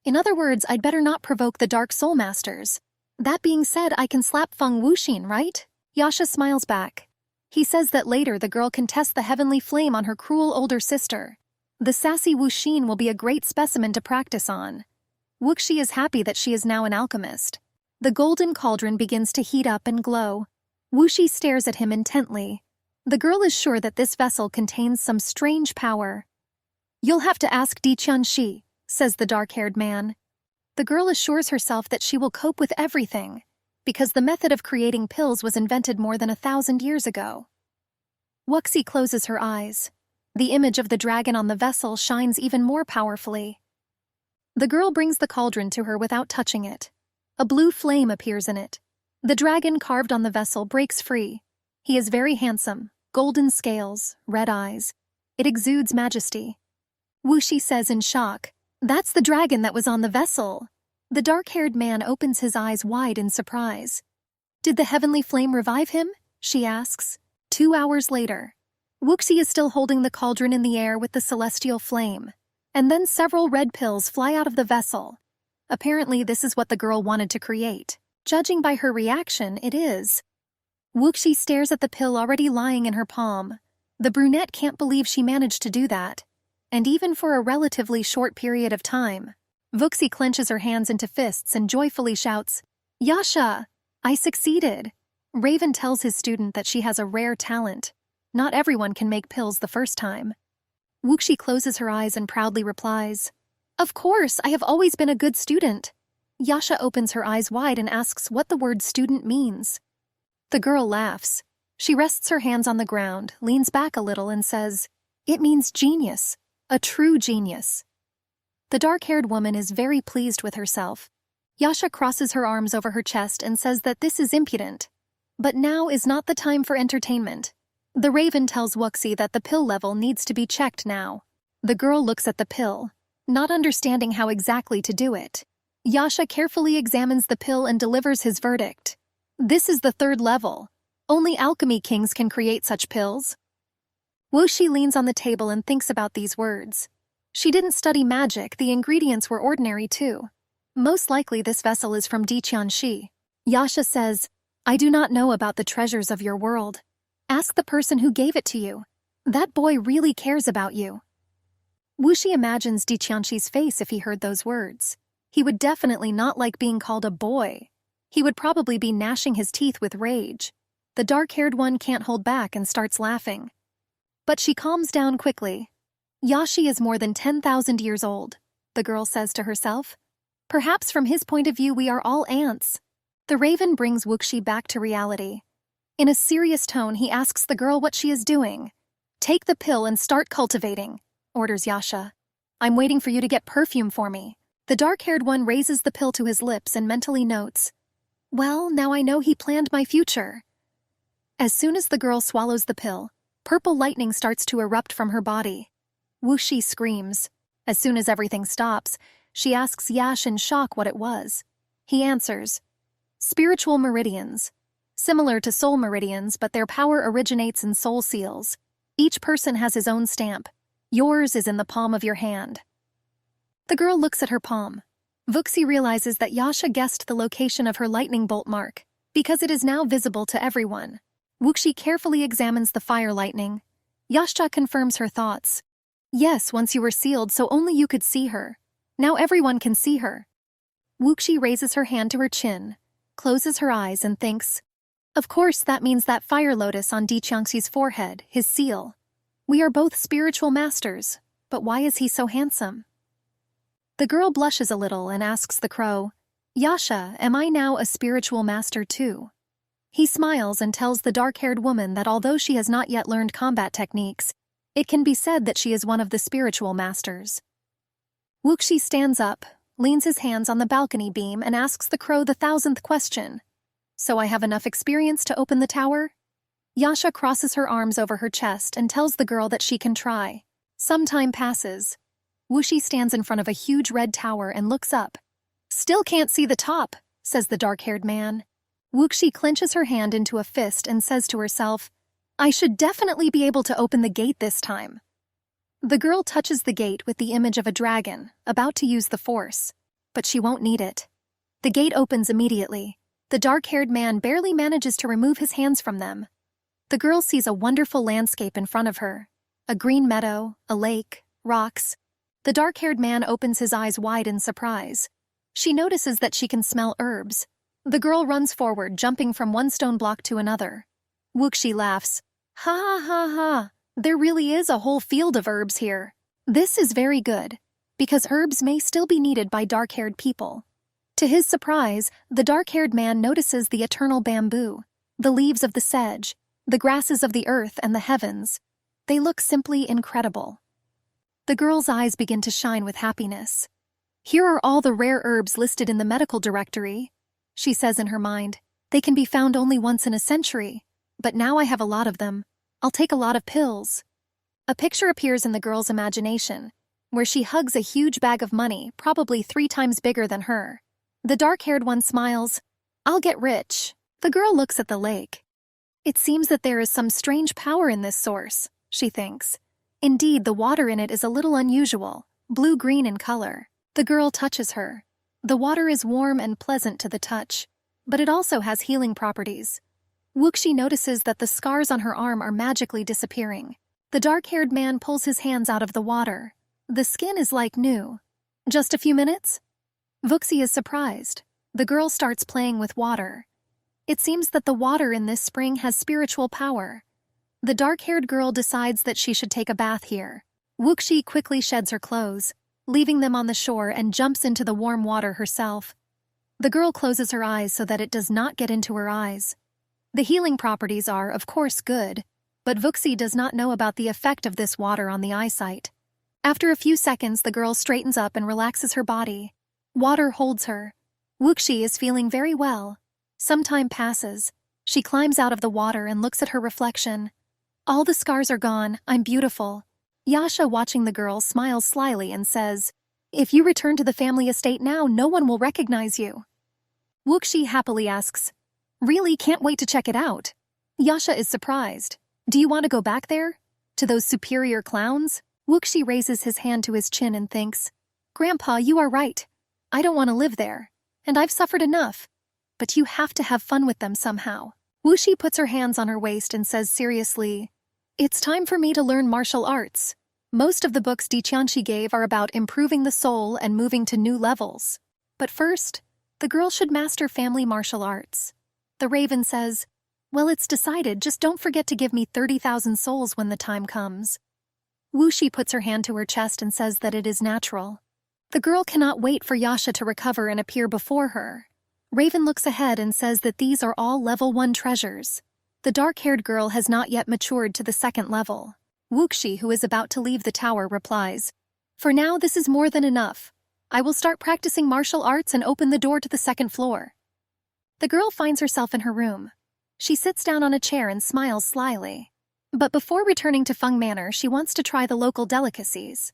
"In other words, I'd better not provoke the dark soul masters. That being said, I can slap Feng Wuxin, right?" Yasha smiles back. He says that later the girl can test the heavenly flame on her cruel older sister. The sassy Wuxin will be a great specimen to practice on. Wuxi is happy that she is now an alchemist. The golden cauldron begins to heat up and glow. Wuxi stares at him intently. The girl is sure that this vessel contains some strange power. "You'll have to ask Di Qianxi," says the dark-haired man. The girl assures herself that she will cope with everything, because the method of creating pills was invented more than 1,000 years ago. Wuxi closes her eyes. The image of the dragon on the vessel shines even more powerfully. The girl brings the cauldron to her without touching it. A blue flame appears in it. The dragon carved on the vessel breaks free. He is very handsome, golden scales, red eyes. It exudes majesty. Wuxi says in shock, "That's the dragon that was on the vessel." The dark-haired man opens his eyes wide in surprise. "Did the heavenly flame revive him?" she asks. 2 hours later, Wuxi is still holding the cauldron in the air with the celestial flame. And then several red pills fly out of the vessel. Apparently this is what the girl wanted to create. Judging by her reaction, it is. Wuxi stares at the pill already lying in her palm. The brunette can't believe she managed to do that. And even for a relatively short period of time. Wuxi clenches her hands into fists and joyfully shouts, "Yasha, I succeeded." Raven tells his student that she has a rare talent. Not everyone can make pills the first time. Wuxi closes her eyes and proudly replies, "Of course, I have always been a good student." Yasha opens her eyes wide and asks what the word student means. The girl laughs. She rests her hands on the ground, leans back a little and says, "It means genius, a true genius." The dark-haired woman is very pleased with herself. Yasha crosses her arms over her chest and says that this is impudent. But now is not the time for entertainment. The raven tells Wuxi that the pill level needs to be checked now. The girl looks at the pill, not understanding how exactly to do it. Yasha carefully examines the pill and delivers his verdict. This is the 3rd level. Only alchemy kings can create such pills. Wuxi leans on the table and thinks about these words. She didn't study magic, the ingredients were ordinary too. Most likely this vessel is from Diqianxi. Yasha says, "I do not know about the treasures of your world. Ask the person who gave it to you. That boy really cares about you." Wuxi imagines Diqianxi's face if he heard those words. He would definitely not like being called a boy. He would probably be gnashing his teeth with rage. The dark-haired one can't hold back and starts laughing. But she calms down quickly. Yashi is more than 10,000 years old, the girl says to herself. Perhaps from his point of view we are all ants. The raven brings Wuxi back to reality. In a serious tone, he asks the girl what she is doing. "Take the pill and start cultivating," orders Yasha. "I'm waiting for you to get perfume for me." The dark-haired one raises the pill to his lips and mentally notes, "Well, now I know he planned my future." As soon as the girl swallows the pill, purple lightning starts to erupt from her body. Wuxi screams. As soon as everything stops, she asks Yash in shock what it was. He answers, "Spiritual meridians. Similar to soul meridians, but their power originates in soul seals. Each person has his own stamp. Yours is in the palm of your hand." The girl looks at her palm. Wuxi realizes that Yasha guessed the location of her lightning bolt mark, because it is now visible to everyone. Wuxi carefully examines the fire lightning. Yasha confirms her thoughts. "Yes, once you were sealed, so only you could see her. Now everyone can see her." Wuxi raises her hand to her chin, closes her eyes and thinks, "Of course that means that fire lotus on Diqianxi's forehead, his seal. We are both spiritual masters, but why is he so handsome?" The girl blushes a little and asks the crow, "Yasha, am I now a spiritual master too?" He smiles and tells the dark-haired woman that although she has not yet learned combat techniques, it can be said that she is one of the spiritual masters. Wuxi stands up, leans his hands on the balcony beam and asks the crow the 1,000th question. "So I have enough experience to open the tower?" Yasha crosses her arms over her chest and tells the girl that she can try. Some time passes. Wuxi stands in front of a huge red tower and looks up. "Still can't see the top," says the dark-haired man. Wuxi clenches her hand into a fist and says to herself, "I should definitely be able to open the gate this time." The girl touches the gate with the image of a dragon, about to use the force. But she won't need it. The gate opens immediately. The dark-haired man barely manages to remove his hands from them. The girl sees a wonderful landscape in front of her. A green meadow, a lake, rocks. The dark-haired man opens his eyes wide in surprise. She notices that she can smell herbs. The girl runs forward, jumping from one stone block to another. Wuxi laughs. "Ha ha ha ha! There really is a whole field of herbs here. This is very good, because herbs may still be needed by dark-haired people." To his surprise, the dark-haired man notices the eternal bamboo, the leaves of the sedge, the grasses of the earth and the heavens. They look simply incredible. The girl's eyes begin to shine with happiness. "Here are all the rare herbs listed in the medical directory," she says in her mind. "They can be found only once in a century. But now I have a lot of them. I'll take a lot of pills." A picture appears in the girl's imagination, where she hugs a huge bag of money, probably 3 times bigger than her. The dark-haired one smiles. "I'll get rich." The girl looks at the lake. "It seems that there is some strange power in this source," she thinks. Indeed, the water in it is a little unusual, blue-green in color. The girl touches her. The water is warm and pleasant to the touch, but it also has healing properties. Wuxi notices that the scars on her arm are magically disappearing. The dark-haired man pulls his hands out of the water. The skin is like new. "Just a few minutes?" Wuxi is surprised. The girl starts playing with water. It seems that the water in this spring has spiritual power. The dark-haired girl decides that she should take a bath here. Wuxi quickly sheds her clothes, leaving them on the shore, and jumps into the warm water herself. The girl closes her eyes so that it does not get into her eyes. The healing properties are, of course, good, but Vuxi does not know about the effect of this water on the eyesight. After a few seconds, the girl straightens up and relaxes her body. Water holds her. Wuxi is feeling very well. Some time passes. She climbs out of the water and looks at her reflection. All the scars are gone. I'm beautiful. Yasha, watching the girl, smiles slyly and says, "If you return to the family estate now, no one will recognize you." Wuxi happily asks, "Really? Can't wait to check it out." Yasha is surprised. "Do you want to go back there? To those superior clowns?" Wuxi raises his hand to his chin and thinks, "Grandpa, you are right. I don't want to live there, and I've suffered enough. But you have to have fun with them somehow." Wuxi puts her hands on her waist and says seriously, "It's time for me to learn martial arts. Most of the books Diqianxi gave are about improving the soul and moving to new levels. But first, the girl should master family martial arts." The raven says, "Well, it's decided. Just don't forget to give me 30,000 souls when the time comes." Wuxi puts her hand to her chest and says that it is natural. The girl cannot wait for Yasha to recover and appear before her. Raven looks ahead and says that these are all level 1 treasures. The dark-haired girl has not yet matured to the 2nd level. Wuxi, who is about to leave the tower, replies, "For now, this is more than enough. I will start practicing martial arts and open the door to the 2nd floor." The girl finds herself in her room. She sits down on a chair and smiles slyly. But before returning to Feng Manor, she wants to try the local delicacies.